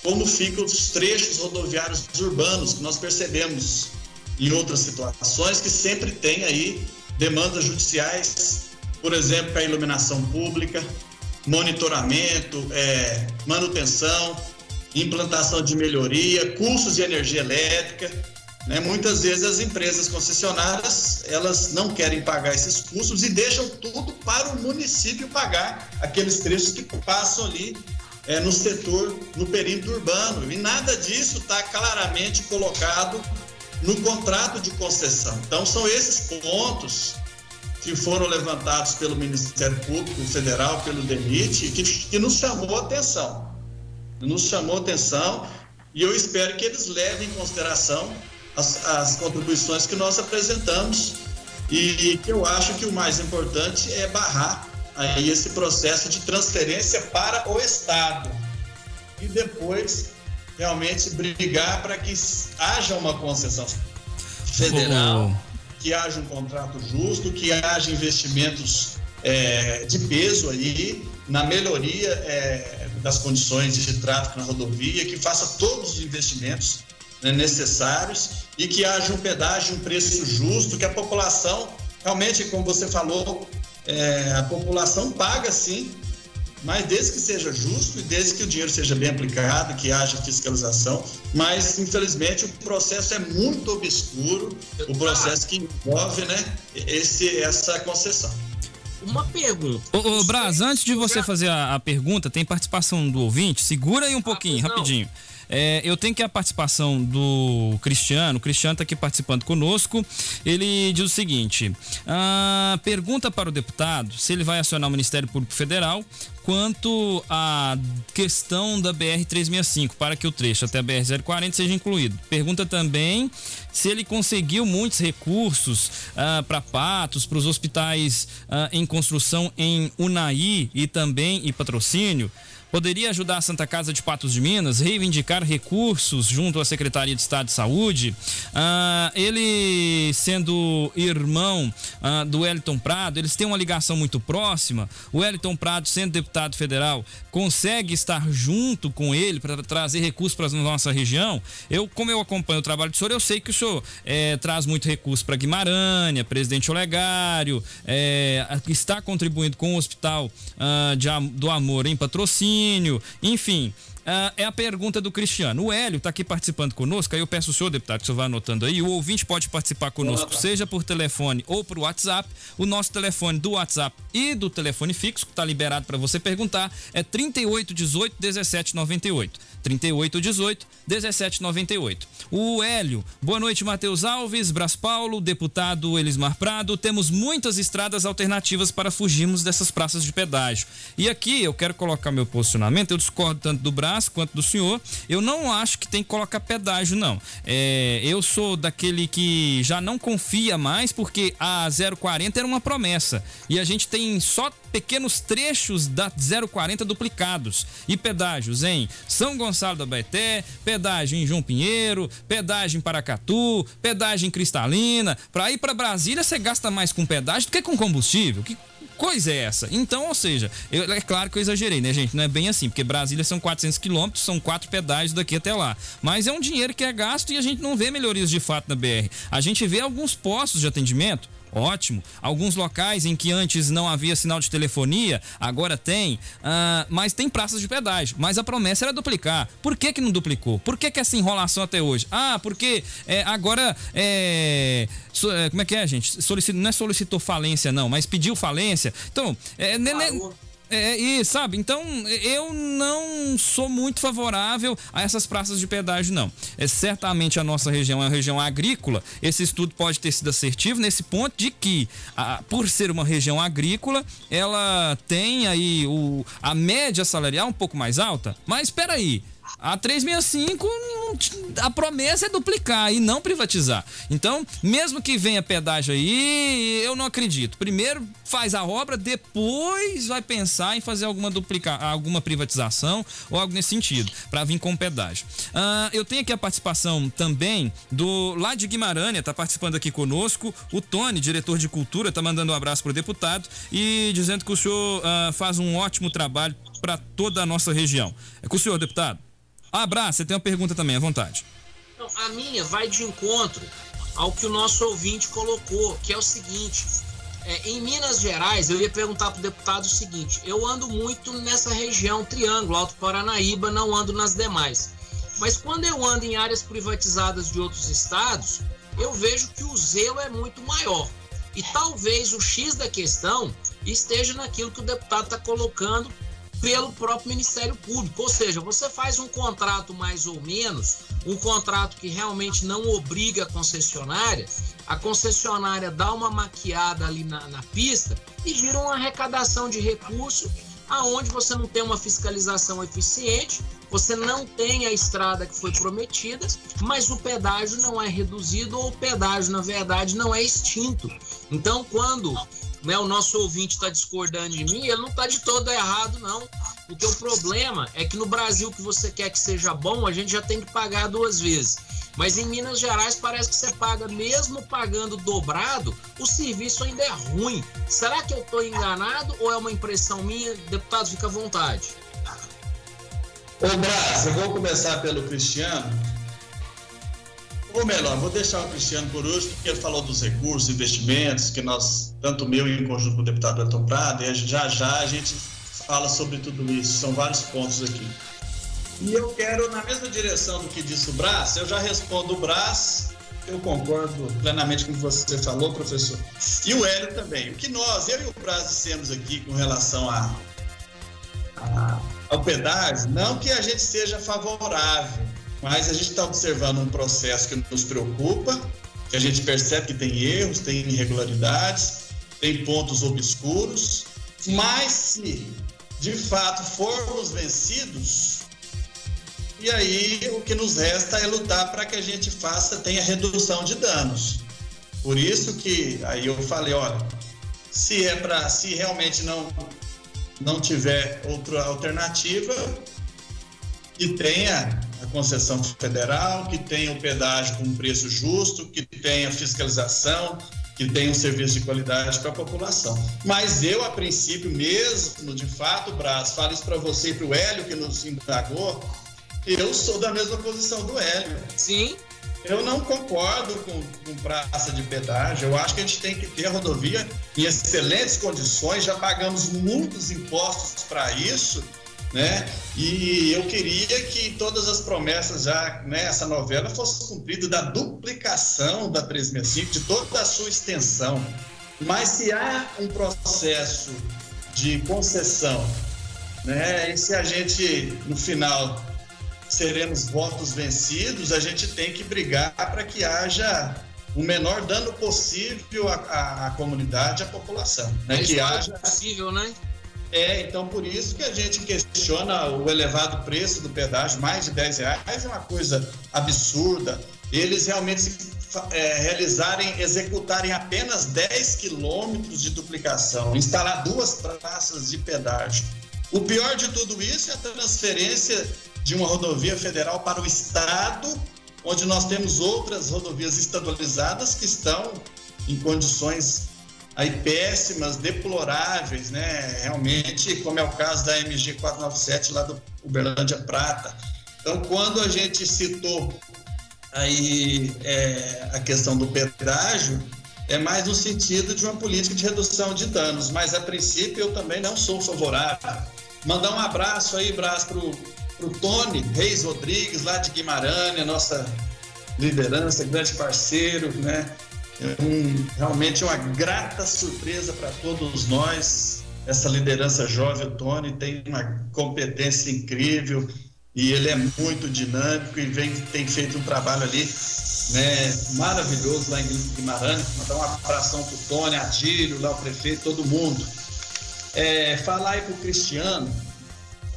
como ficam os trechos rodoviários urbanos, que nós percebemos em outras situações, que sempre tem aí demandas judiciais, por exemplo, para a iluminação pública, monitoramento, manutenção, implantação de melhoria, custos de energia elétrica, né? Muitas vezes as empresas concessionárias, elas não querem pagar esses custos e deixam tudo para o município pagar aqueles trechos que passam ali no setor, no perímetro urbano, e nada disso está claramente colocado no contrato de concessão. Então, são esses pontos que foram levantados pelo Ministério Público Federal, pelo DENIT, que nos chamou a atenção. E eu espero que eles levem em consideração as contribuições que nós apresentamos, e que eu acho que o mais importante é barrar aí esse processo de transferência para o Estado e depois realmente brigar para que haja uma concessão federal, que haja um contrato justo, que haja investimentos de peso aí na melhoria das condições de tráfego na rodovia, que faça todos os investimentos necessários e que haja um pedágio, um preço justo, que a população, realmente, como você falou, a população paga sim, mas desde que seja justo e desde que o dinheiro seja bem aplicado, que haja fiscalização. Mas, infelizmente, o processo é muito obscuro, o processo que envolve, né, essa concessão. Uma pergunta. Ô Braz, antes de você fazer a pergunta, tem participação do ouvinte? Segura aí um pouquinho, rapidinho. Eu tenho que a participação do Cristiano. O Cristiano está aqui participando conosco. Ele diz o seguinte: pergunta para o deputado se ele vai acionar o Ministério Público Federal quanto à questão da BR-365, para que o trecho até a BR-040 seja incluído. Pergunta também se ele conseguiu muitos recursos para Patos, para os hospitais em construção em Unai e também em Patrocínio. Poderia ajudar a Santa Casa de Patos de Minas, reivindicar recursos junto à Secretaria de Estado de Saúde. Ele, sendo irmão do Wellington Prado, eles têm uma ligação muito próxima. O Wellington Prado, sendo deputado federal, consegue estar junto com ele para trazer recursos para a nossa região. Como eu acompanho o trabalho do senhor, eu sei que o senhor traz muito recurso para Guimarães, Presidente Olegário, está contribuindo com o Hospital do Amor em Patrocínio. Enfim, é a pergunta do Cristiano. O Hélio está aqui participando conosco, aí eu peço ao senhor, deputado, que o senhor vai anotando aí. O ouvinte pode participar conosco, seja por telefone ou por WhatsApp. O nosso telefone do WhatsApp e do telefone fixo, que está liberado para você perguntar, é 3818-1798. 3818-1798. O Hélio, boa noite, Matheus Alves, Braz Paulo, deputado Elismar Prado. Temos muitas estradas alternativas para fugirmos dessas praças de pedágio. E aqui eu quero colocar meu posicionamento. Eu discordo tanto do Braz quanto do senhor. Eu não acho que tem que colocar pedágio, não. Eu sou daquele que já não confia mais, porque a 040 era uma promessa. E a gente tem só pequenos trechos da 040 duplicados. E pedágios em São Gonçalo da Baeté, pedágio em João Pinheiro, pedágio em Paracatu, pedágio em Cristalina. Para ir para Brasília, você gasta mais com pedágio do que com combustível. coisa é essa? Então, ou seja, é claro que eu exagerei, né, gente? Não é bem assim, porque Brasília são 400 quilômetros, são 4 pedágios daqui até lá. Mas é um dinheiro que é gasto e a gente não vê melhorias de fato na BR. A gente vê alguns postos de atendimento, ótimo. Alguns locais em que antes não havia sinal de telefonia, agora tem. Mas tem praças de pedágio. Mas a promessa era duplicar. Por que não duplicou? Por que essa enrolação até hoje? porque agora... como é que é, gente? Não é solicitou falência, não, mas pediu falência. Então... sabe? Então, eu não sou muito favorável a essas praças de pedágio, não. Certamente a nossa região é uma região agrícola. Esse estudo pode ter sido assertivo nesse ponto de que, por ser uma região agrícola, ela tem aí a média salarial um pouco mais alta. Mas espera aí. A 365, a promessa é duplicar e não privatizar. Então, mesmo que venha pedágio aí, eu não acredito. Primeiro faz a obra, depois vai pensar em fazer alguma privatização ou algo nesse sentido, para vir com pedágio. Eu tenho aqui a participação também lá de Guimarães, está participando aqui conosco, o Tony, diretor de cultura, está mandando um abraço para o deputado e dizendo que o senhor faz um ótimo trabalho para toda a nossa região. É com o senhor, deputado. Abraço, você tem uma pergunta também, à vontade. Não, a minha vai de encontro ao que o nosso ouvinte colocou, que é o seguinte, em Minas Gerais, eu ia perguntar para o deputado o seguinte, eu ando muito nessa região, Triângulo, Alto Paranaíba, não ando nas demais, mas quando eu ando em áreas privatizadas de outros estados, eu vejo que o zelo é muito maior, e talvez o X da questão esteja naquilo que o deputado está colocando pelo próprio Ministério Público, ou seja, você faz um contrato mais ou menos, um contrato que realmente não obriga a concessionária dá uma maquiada ali na pista e vira uma arrecadação de recurso aonde você não tem uma fiscalização eficiente, você não tem a estrada que foi prometida, mas o pedágio não é reduzido ou o pedágio, na verdade, não é extinto. Então, quando o nosso ouvinte está discordando de mim, ele não está de todo errado, não. Porque o problema é que no Brasil que você quer que seja bom, a gente já tem que pagar 2 vezes. Mas em Minas Gerais parece que você paga, mesmo pagando dobrado, o serviço ainda é ruim. Será que eu estou enganado ou é uma impressão minha? Deputado, fica à vontade. Ô Brás, eu vou começar pelo Cristiano. Ou melhor, vou deixar o Cristiano por hoje, porque ele falou dos recursos, investimentos, que nós, tanto meu e em conjunto com o deputado Elton Prado, e já a gente fala sobre tudo isso, são vários pontos aqui. E eu quero, na mesma direção do que disse o Brás, eu já respondo o Brás, eu concordo plenamente com o que você falou, professor, e o Hélio também. O que eu e o Brás dissemos aqui com relação ao pedágio, não que a gente seja favorável, mas a gente está observando um processo que nos preocupa, que a gente percebe que tem erros, tem irregularidades, tem pontos obscuros, mas se de fato formos vencidos, e aí o que nos resta é lutar para que a gente tenha redução de danos. Por isso que aí eu falei, olha, se realmente não tiver outra alternativa, que tenha a concessão federal, que tenha o pedágio com um preço justo, que tenha fiscalização, que tenha um serviço de qualidade para a população. Mas eu, a princípio mesmo, de fato, Brás, falo isso para você e para o Hélio, que nos indagou, eu sou da mesma posição do Hélio. Sim. Eu não concordo com praça de pedágio, eu acho que a gente tem que ter a rodovia em excelentes condições, já pagamos muitos impostos para isso, né? E eu queria que todas as promessas já nessa novela fossem cumpridas, da duplicação da 365, de toda a sua extensão. Mas se há um processo de concessão, né? E se a gente, no final, seremos votos vencidos, a gente tem que brigar para que haja o menor dano possível à comunidade, à população. Né? Que haja possível, né? Então por isso que a gente questiona o elevado preço do pedágio, mais de R$10 é uma coisa absurda. Eles realmente executarem apenas 10 quilômetros de duplicação, instalar 2 praças de pedágio. O pior de tudo isso é a transferência de uma rodovia federal para o estado, onde nós temos outras rodovias estadualizadas que estão em condições aí péssimas, deploráveis, né? Realmente, como é o caso da MG 497 lá do Uberlândia Prata. Então, quando a gente citou aí a questão do pedágio, é mais no sentido de uma política de redução de danos, mas a princípio eu também não sou favorável. Mandar um abraço aí, para o Tony Reis Rodrigues, lá de Guimarães, nossa liderança, grande parceiro, né? Realmente uma grata surpresa para todos nós. Essa liderança jovem, o Tony, tem uma competência incrível e ele é muito dinâmico e tem feito um trabalho ali, né, maravilhoso lá em Guimarães. Mandar um abração para o Tony, a Dírio, lá o prefeito, todo mundo. Falar aí para o Cristiano,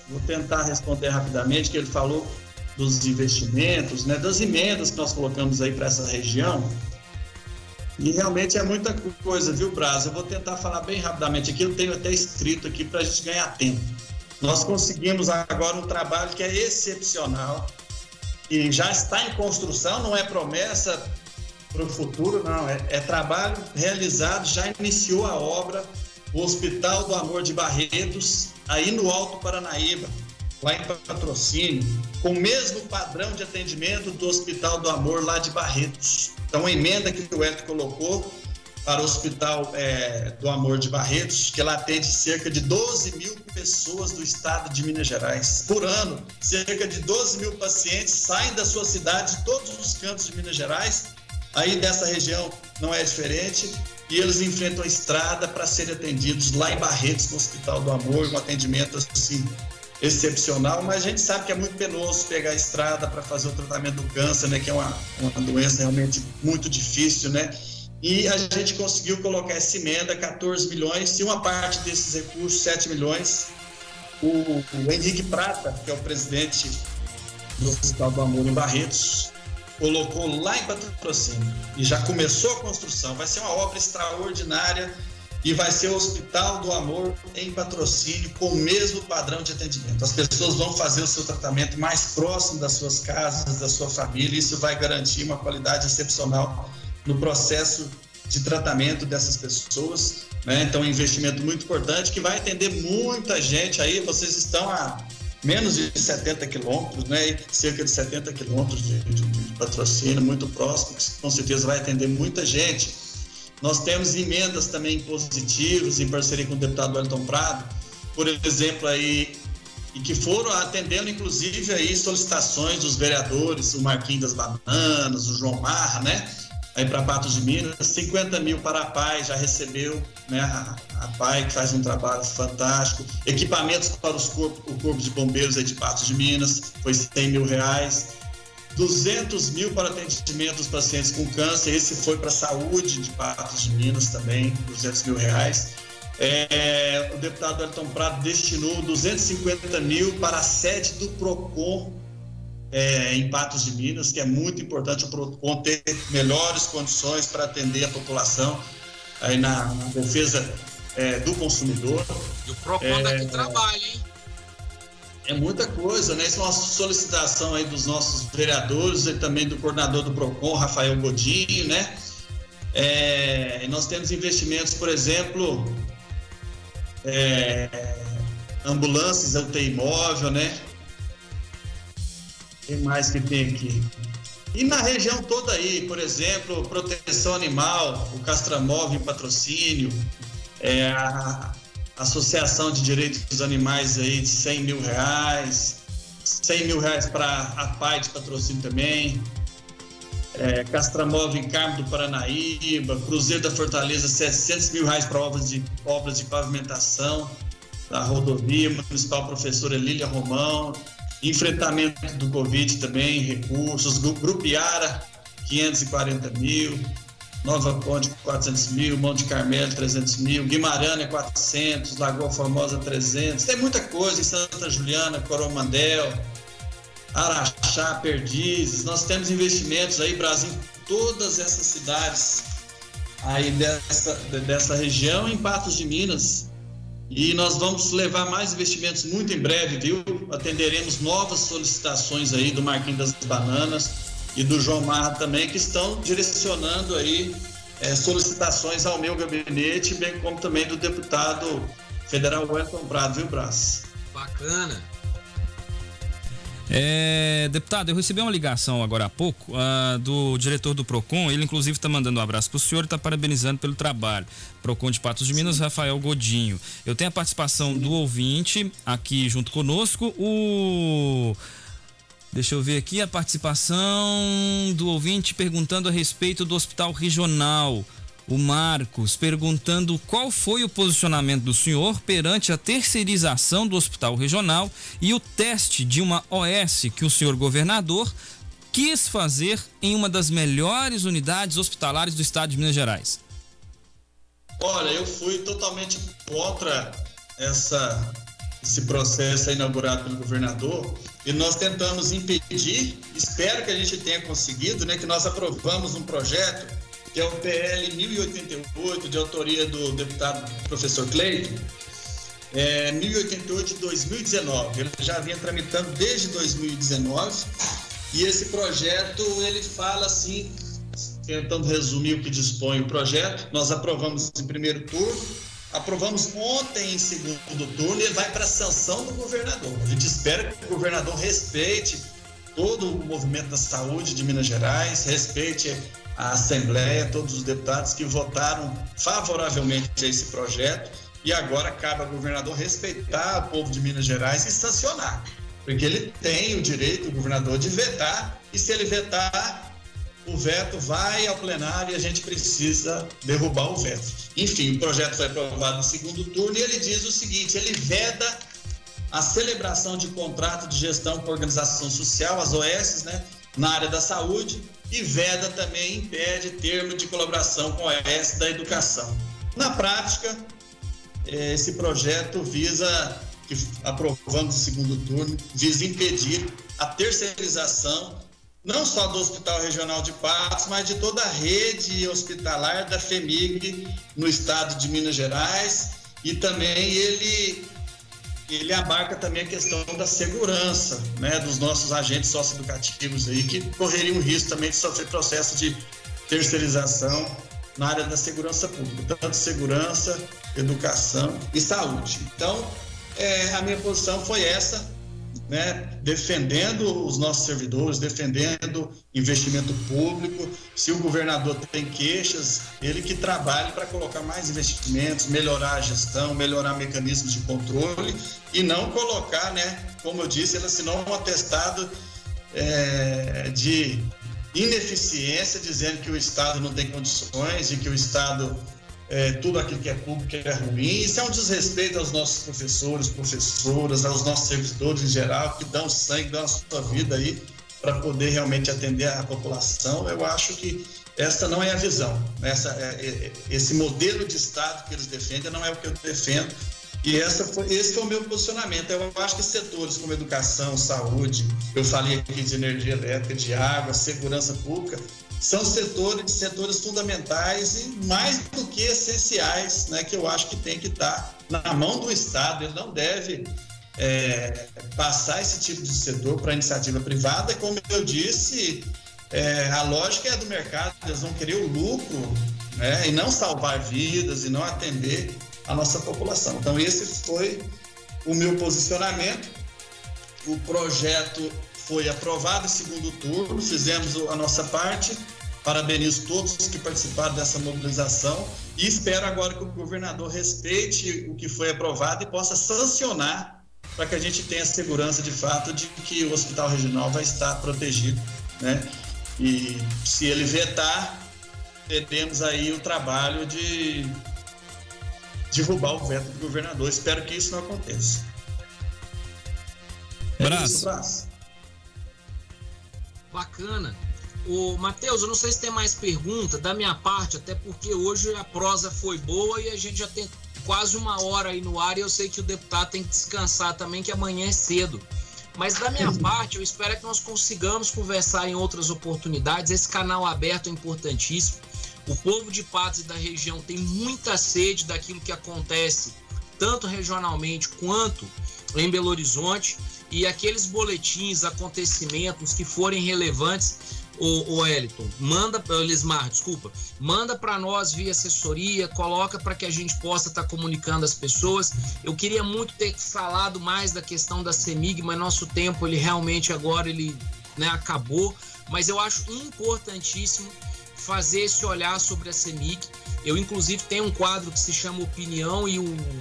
vou tentar responder rapidamente, que ele falou dos investimentos, né, das emendas que nós colocamos aí para essa região. E realmente é muita coisa, viu, Braz? Eu vou tentar falar bem rapidamente aqui, eu tenho até escrito aqui para a gente ganhar tempo. Nós conseguimos agora um trabalho que é excepcional e já está em construção, não é promessa para o futuro, não, é trabalho realizado, já iniciou a obra, o Hospital do Amor de Barretos, aí no Alto Paranaíba, lá em Patrocínio, com o mesmo padrão de atendimento do Hospital do Amor lá de Barretos. Então, a emenda que o Hélio colocou para o Hospital do Amor de Barretos, que ela atende cerca de 12 mil pessoas do estado de Minas Gerais. Por ano, cerca de 12 mil pacientes saem da sua cidade, de todos os cantos de Minas Gerais. Aí dessa região não é diferente, e eles enfrentam a estrada para serem atendidos lá em Barretos, no Hospital do Amor, um atendimento assim excepcional, mas a gente sabe que é muito penoso pegar a estrada para fazer o tratamento do câncer, né, que é uma doença realmente muito difícil, né? E a gente conseguiu colocar essa emenda, 14 milhões, e uma parte desses recursos, 7 milhões, o Henrique Prata, que é o presidente do Hospital do Amor em Barretos, colocou lá em Patrocínio, e já começou a construção. Vai ser uma obra extraordinária, e vai ser o Hospital do Amor em Patrocínio, com o mesmo padrão de atendimento. As pessoas vão fazer o seu tratamento mais próximo das suas casas, da sua família, e isso vai garantir uma qualidade excepcional no processo de tratamento dessas pessoas, né? Então, um investimento muito importante que vai atender muita gente. Aí vocês estão a menos de 70 quilômetros, né? Cerca de 70 quilômetros de Patrocínio, muito próximo, que com certeza vai atender muita gente. Nós temos emendas também positivas em parceria com o deputado Wellington Prado, por exemplo, aí, e que foram atendendo inclusive aí solicitações dos vereadores, o Marquinhos das Bananas, o João Marra, né? Aí para Patos de Minas, 50 mil para a PAI, já recebeu, né? A PAI, que faz um trabalho fantástico. Equipamentos para o Corpo de Bombeiros aí de Patos de Minas, foi 100 mil reais. 200 mil para atendimento dos pacientes com câncer, esse foi para a saúde de Patos de Minas também, 200 mil reais. O deputado Wellington Prado destinou 250 mil para a sede do PROCON em Patos de Minas, que é muito importante o PROCON ter melhores condições para atender a população aí na defesa do consumidor. E o PROCON daqui trabalha, hein? É muita coisa, né? Isso é uma solicitação aí dos nossos vereadores e também do coordenador do PROCON, Rafael Godinho, né? E nós temos investimentos, por exemplo, ambulâncias, UTI móvel, né? O que mais que tem aqui? E na região toda aí, por exemplo, proteção animal, o Castramóvel em Patrocínio, a Associação de Direitos dos Animais aí de 100 mil reais, 100 mil reais para a PAI de Patrocínio também, Castramóvel em Carmo do Paranaíba, Cruzeiro da Fortaleza, 700 mil reais para obras de pavimentação da rodovia municipal Professora Lília Romão, enfrentamento do Covid também, recursos, Grupo Iara, 540 mil, Nova Ponte, 400 mil, Monte Carmelo, 300 mil, Guimarães, 400, Lagoa Formosa, 300. Tem muita coisa em Santa Juliana, Coromandel, Araxá, Perdizes. Nós temos investimentos aí, Brasil, em todas essas cidades aí dessa região, em Patos de Minas. E nós vamos levar mais investimentos muito em breve, viu? Atenderemos novas solicitações aí do Marquinhos das Bananas e do João Marra também, que estão direcionando aí solicitações ao meu gabinete, bem como também do deputado federal Wellington Prado, viu, Brás? Bacana. Deputado, eu recebi uma ligação agora há pouco do diretor do PROCON. Ele inclusive está mandando um abraço para o senhor e está parabenizando pelo trabalho. PROCON de Patos de Minas, Rafael Godinho. Eu tenho a participação do ouvinte aqui junto conosco, deixa eu ver aqui a participação do ouvinte perguntando a respeito do hospital regional. O Marcos perguntando qual foi o posicionamento do senhor perante a terceirização do hospital regional e o teste de uma OS que o senhor governador quis fazer em uma das melhores unidades hospitalares do estado de Minas Gerais. Olha, eu fui totalmente contra esse processo inaugurado pelo governador e nós tentamos impedir, espero que a gente tenha conseguido, né, que nós aprovamos um projeto que é o PL 1088, de autoria do deputado professor Cleiton, 1088 de 2019. Ele já vinha tramitando desde 2019 e esse projeto, ele fala assim, tentando resumir o que dispõe o projeto, nós aprovamos em primeiro turno, aprovamos ontem em segundo turno e ele vai para a sanção do governador. A gente espera que o governador respeite todo o movimento da saúde de Minas Gerais, respeite a Assembleia, todos os deputados que votaram favoravelmente a esse projeto e agora cabe ao governador respeitar o povo de Minas Gerais e sancionar, porque ele tem o direito, o governador, de vetar e se ele vetar, o veto vai ao plenário e a gente precisa derrubar o veto. Enfim, o projeto foi aprovado no segundo turno e ele diz o seguinte, ele veda a celebração de contrato de gestão com organização social, as OS, né, na área da saúde, e veda também, impede termo de colaboração com a OS da educação. Na prática, esse projeto visa, que aprovamos no segundo turno, visa impedir a terceirização, não só do Hospital Regional de Patos, mas de toda a rede hospitalar da FEMIG no estado de Minas Gerais, e também ele abarca também a questão da segurança, né, dos nossos agentes socioeducativos aí, que correriam o risco também de sofrer processo de terceirização na área da segurança pública, tanto segurança, educação e saúde. Então, a minha posição foi essa, né, defendendo os nossos servidores, defendendo investimento público. Se o governador tem queixas, ele que trabalhe para colocar mais investimentos, melhorar a gestão, melhorar mecanismos de controle e não colocar, né, como eu disse, ele assinou um atestado de ineficiência, dizendo que o Estado não tem condições e que o Estado, tudo aquilo que é público é ruim. Isso é um desrespeito aos nossos professores, professoras, aos nossos servidores em geral, que dão sangue, dão a sua vida aí para poder realmente atender a população. Eu acho que essa não é a visão. Esse modelo de Estado que eles defendem não é o que eu defendo. E esse foi o meu posicionamento. Eu acho que setores como educação, saúde, eu falei aqui de energia elétrica, de água, segurança pública, são setores fundamentais e mais do que essenciais, né, que eu acho que tem que estar na mão do Estado. Ele não deve passar esse tipo de setor para a iniciativa privada. Como eu disse, a lógica é do mercado, eles vão querer o lucro, né, e não salvar vidas e não atender a nossa população. Então esse foi o meu posicionamento. O projeto foi aprovado em segundo turno, fizemos a nossa parte, parabenizo todos que participaram dessa mobilização e espero agora que o governador respeite o que foi aprovado e possa sancionar para que a gente tenha segurança de fato de que o hospital regional vai estar protegido, né? E se ele vetar, teremos aí o trabalho de derrubar o veto do governador. Espero que isso não aconteça. Braço. Bacana. Ô, Matheus, eu não sei se tem mais pergunta da minha parte, até porque hoje a prosa foi boa e a gente já tem quase uma hora aí no ar e eu sei que o deputado tem que descansar também, que amanhã é cedo. Mas da minha parte, eu espero que nós consigamos conversar em outras oportunidades. Esse canal aberto é importantíssimo. O povo de Patos e da região tem muita sede daquilo que acontece, tanto regionalmente quanto em Belo Horizonte. E aqueles boletins, acontecimentos que forem relevantes, o Wellington, Elismar, desculpa, manda para nós via assessoria, coloca para que a gente possa estar comunicando as pessoas. Eu queria muito ter falado mais da questão da CEMIG, mas nosso tempo, ele realmente agora, né, acabou, mas eu acho importantíssimo fazer esse olhar sobre a CEMIG. Eu, inclusive, tenho um quadro que se chama Opinião e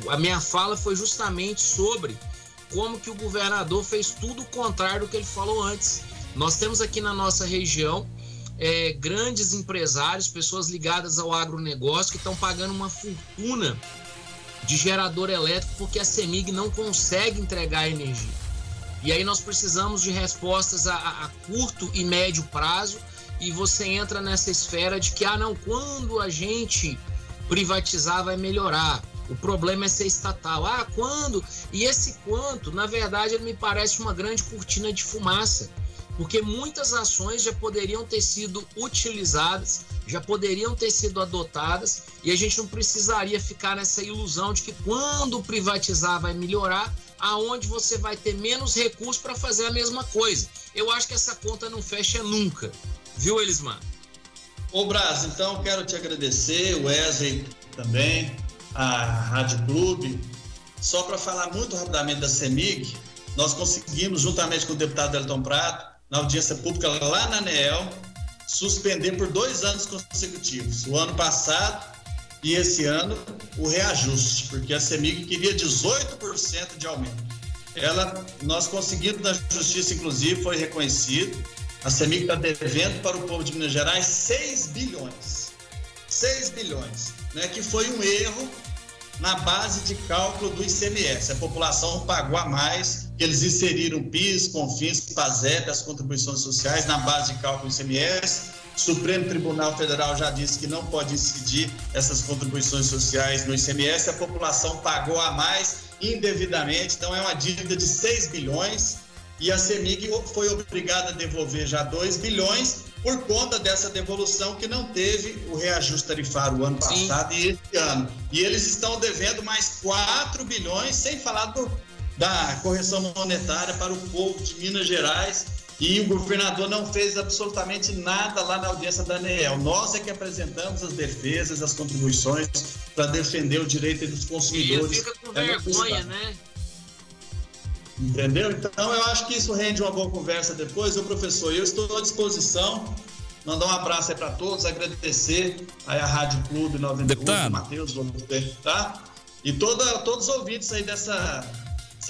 a minha fala foi justamente sobre como que o governador fez tudo o contrário do que ele falou antes. Nós temos aqui na nossa região grandes empresários, pessoas ligadas ao agronegócio que estão pagando uma fortuna de gerador elétrico porque a CEMIG não consegue entregar energia. E aí nós precisamos de respostas a curto e médio prazo, e você entra nessa esfera de que, quando a gente privatizar vai melhorar. O problema é ser estatal. Quando? E esse quanto, na verdade, ele me parece uma grande cortina de fumaça. Porque muitas ações já poderiam ter sido utilizadas, já poderiam ter sido adotadas, e a gente não precisaria ficar nessa ilusão de que quando privatizar vai melhorar, aonde você vai ter menos recursos para fazer a mesma coisa. Eu acho que essa conta não fecha nunca. Viu, Elismar? Ô, Braz, então quero te agradecer, o Wesley também, a Rádio Clube. Só para falar muito rapidamente da CEMIG, nós conseguimos, juntamente com o deputado Elton Prado, na audiência pública lá na ANEEL, suspender por 2 anos consecutivos, o ano passado e esse ano, o reajuste, porque a CEMIG queria 18% de aumento. Nós conseguimos na justiça, inclusive, foi reconhecido, a CEMIG está devendo para o povo de Minas Gerais 6 bilhões. 6 bilhões, né, que foi um erro na base de cálculo do ICMS. A população pagou a mais, eles inseriram PIS, CONFINS, PASEP, as contribuições sociais na base de cálculo do ICMS. O Supremo Tribunal Federal já disse que não pode incidir essas contribuições sociais no ICMS. A população pagou a mais indevidamente, então é uma dívida de 6 bilhões e a CEMIG foi obrigada a devolver já 2 bilhões por conta dessa devolução que não teve o reajuste tarifário o ano passado e esse ano. E eles estão devendo mais 4 bilhões, sem falar da correção monetária para o povo de Minas Gerais, e o governador não fez absolutamente nada lá na audiência da ANEEL. Nós é que apresentamos as defesas, as contribuições para defender o direito dos consumidores. E ele fica com vergonha, né? Entendeu? Então eu acho que isso rende uma boa conversa depois. professor, eu estou à disposição. Mandar um abraço aí para todos, agradecer aí a Rádio Clube 98, Matheus, tá? E todos os ouvintes aí dessa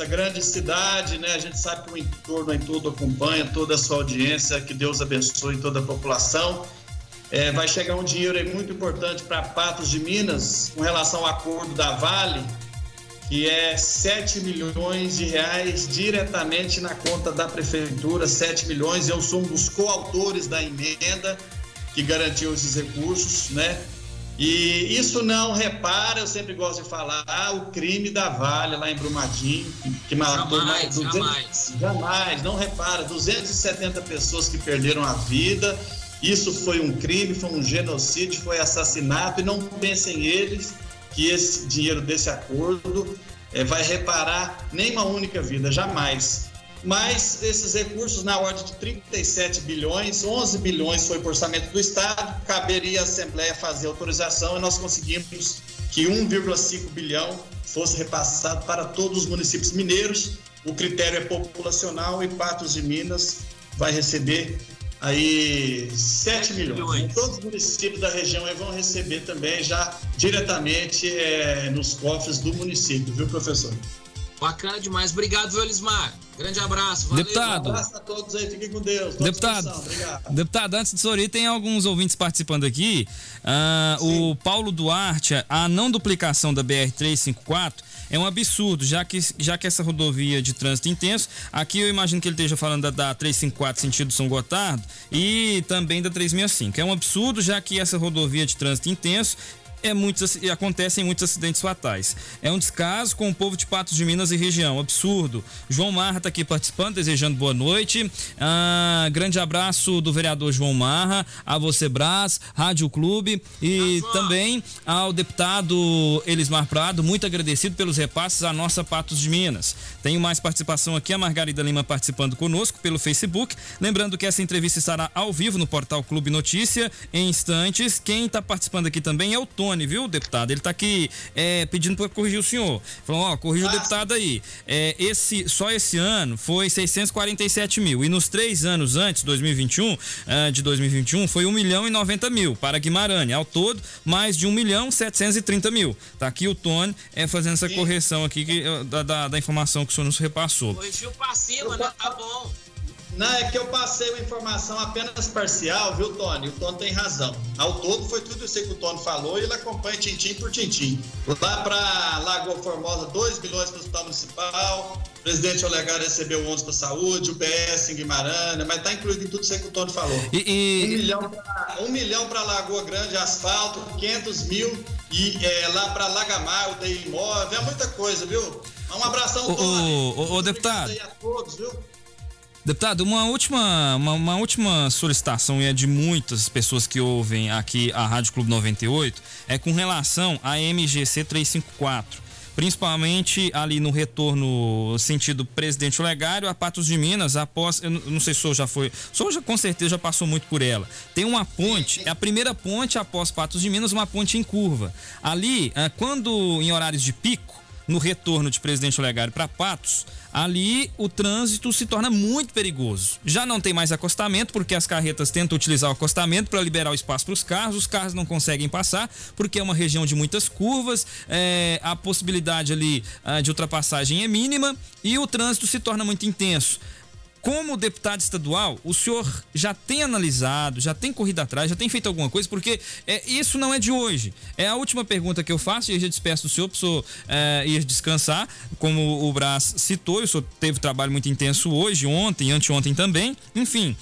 grande cidade, né? A gente sabe que o entorno em todo acompanha, toda a sua audiência, que Deus abençoe toda a população. Vai chegar um dinheiro aí muito importante para Patos de Minas, com relação ao acordo da Vale, que é 7 milhões de reais diretamente na conta da prefeitura, 7 milhões. Eu sou um dos coautores da emenda que garantiu esses recursos, né? E isso não repara, eu sempre gosto de falar, o crime da Vale lá em Brumadinho, que matou mais de 200, jamais, não repara, 270 pessoas que perderam a vida. Isso foi um crime, foi um genocídio, foi assassinato, e não pensem eles que esse dinheiro desse acordo vai reparar nem uma única vida, jamais. Mas esses recursos na ordem de 37 bilhões, 11 bilhões foi para o orçamento do Estado, caberia à Assembleia fazer autorização, e nós conseguimos que 1,5 bilhão fosse repassado para todos os municípios mineiros. O critério é populacional e Patos de Minas vai receber aí 7 milhões. Todos os municípios da região vão receber também já diretamente nos cofres do município, viu, professor? Bacana demais. Obrigado, Elismar. Grande abraço. Valeu. Deputado. Um abraço a todos aí, fiquem com Deus. Deputado, antes de senhor ir, tem alguns ouvintes participando aqui. O Paulo Duarte, a não duplicação da BR-354 é um absurdo, já que essa rodovia de trânsito intenso, aqui eu imagino que ele esteja falando da 354 sentido São Gotardo e também da 365. É um absurdo, já que essa rodovia de trânsito intenso acontecem muitos acidentes fatais. É um descaso com o povo de Patos de Minas e região, absurdo. João Marra está aqui participando, desejando boa noite. Grande abraço do vereador João Marra, a você, Brás, Rádio Clube, e também ao deputado Elismar Prado, muito agradecido pelos repasses à nossa Patos de Minas. Tenho mais participação aqui, a Margarida Lima participando conosco pelo Facebook. Lembrando que essa entrevista estará ao vivo no portal Clube Notícia em instantes. Quem está participando aqui também é o Tony, viu, deputado? Ele está aqui pedindo para corrigir o senhor. Falou, corrija o deputado aí. Só esse ano foi 647 mil. E nos 3 anos antes, de 2021, foi 1.090.000 para Guimarães. Ao todo, mais de 1.730.000. Tá aqui o Tony fazendo essa correção aqui da informação que o senhor nos repassou. Corrigiu para cima, né? Tá bom. Não, é que eu passei uma informação apenas parcial, viu, Tony? O Tony tem razão. Ao todo foi tudo isso que o Tony falou e ele acompanha tintim por tintim. Lá para Lagoa Formosa, 2 milhões para o Hospital Municipal, o presidente Olegário recebeu 11 para a saúde, o PS em Guimarães, mas está incluído em tudo isso que o Tony falou. 1 milhão para Lagoa Grande, asfalto, 500 mil e lá para Lagamar, o DI Imóvel, é muita coisa, viu? Um abração, Tony. Deputado. Aí a todos, viu? Deputado, uma última solicitação, e é de muitas pessoas que ouvem aqui a Rádio Clube 98, é com relação à MGC 354, principalmente ali no retorno sentido Presidente Olegário a Patos de Minas, após, eu não sei se o senhor já foi, o senhor já, com certeza já passou muito por ela. Tem uma ponte, é a primeira ponte após Patos de Minas, uma ponte em curva. Ali, quando em horários de pico, no retorno de Presidente Olegário para Patos, ali o trânsito se torna muito perigoso. Já não tem mais acostamento, porque as carretas tentam utilizar o acostamento para liberar o espaço para os carros não conseguem passar, porque é uma região de muitas curvas, a possibilidade ali de ultrapassagem é mínima e o trânsito se torna muito intenso. Como deputado estadual, o senhor já tem analisado, já tem corrido atrás, já tem feito alguma coisa, porque isso não é de hoje. É a última pergunta que eu faço e eu já despeço do senhor para o senhor ir descansar. Como o Brás citou, o senhor teve trabalho muito intenso hoje, ontem, anteontem também. Enfim,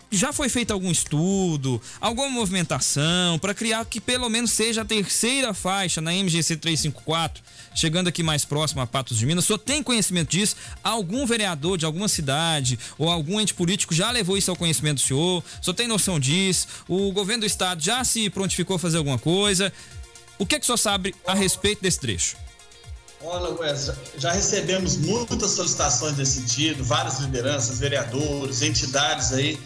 já foi feito algum estudo, alguma movimentação para criar que pelo menos seja a terceira faixa na MGC 354, chegando aqui mais próximo a Patos de Minas? O senhor tem conhecimento disso? Algum vereador de alguma cidade ou algum ente político já levou isso ao conhecimento do senhor? O senhor tem noção disso? O governo do estado já se prontificou a fazer alguma coisa? O que o senhor sabe a respeito desse trecho? Olha, Wes, já recebemos muitas solicitações desse sentido, várias lideranças, vereadores, entidades aí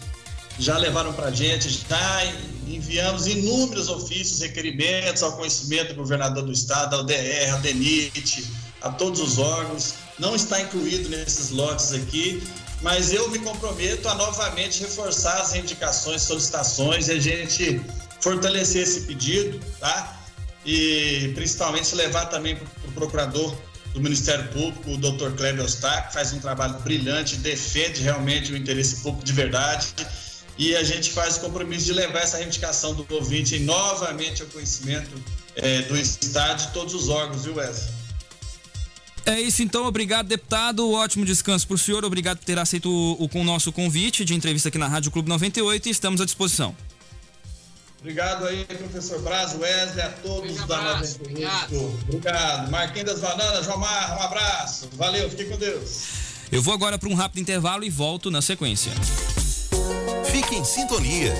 já levaram para a gente, já enviamos inúmeros ofícios, requerimentos ao conhecimento do governador do estado, ao DR, ao DENIT, a todos os órgãos. Não está incluído nesses lotes aqui, mas eu me comprometo a novamente reforçar as reivindicações, solicitações e a gente fortalecer esse pedido, tá? E principalmente levar também para o procurador do Ministério Público, o Dr. Kleber Eustáquio, que faz um trabalho brilhante, defende realmente o interesse público de verdade. E a gente faz o compromisso de levar essa reivindicação do ouvinte novamente ao conhecimento do Estado e de todos os órgãos, viu, Wesley? É isso então, obrigado, deputado, ótimo descanso para o senhor, obrigado por ter aceito o nosso convite de entrevista aqui na Rádio Clube 98 e estamos à disposição. Obrigado aí, professor Brás, Wesley, a todos da 98. Obrigado. Marquinhos das Bananas, João Marra, um abraço, valeu, fique com Deus. Eu vou agora para um rápido intervalo e volto na sequência. Fique em sintonia.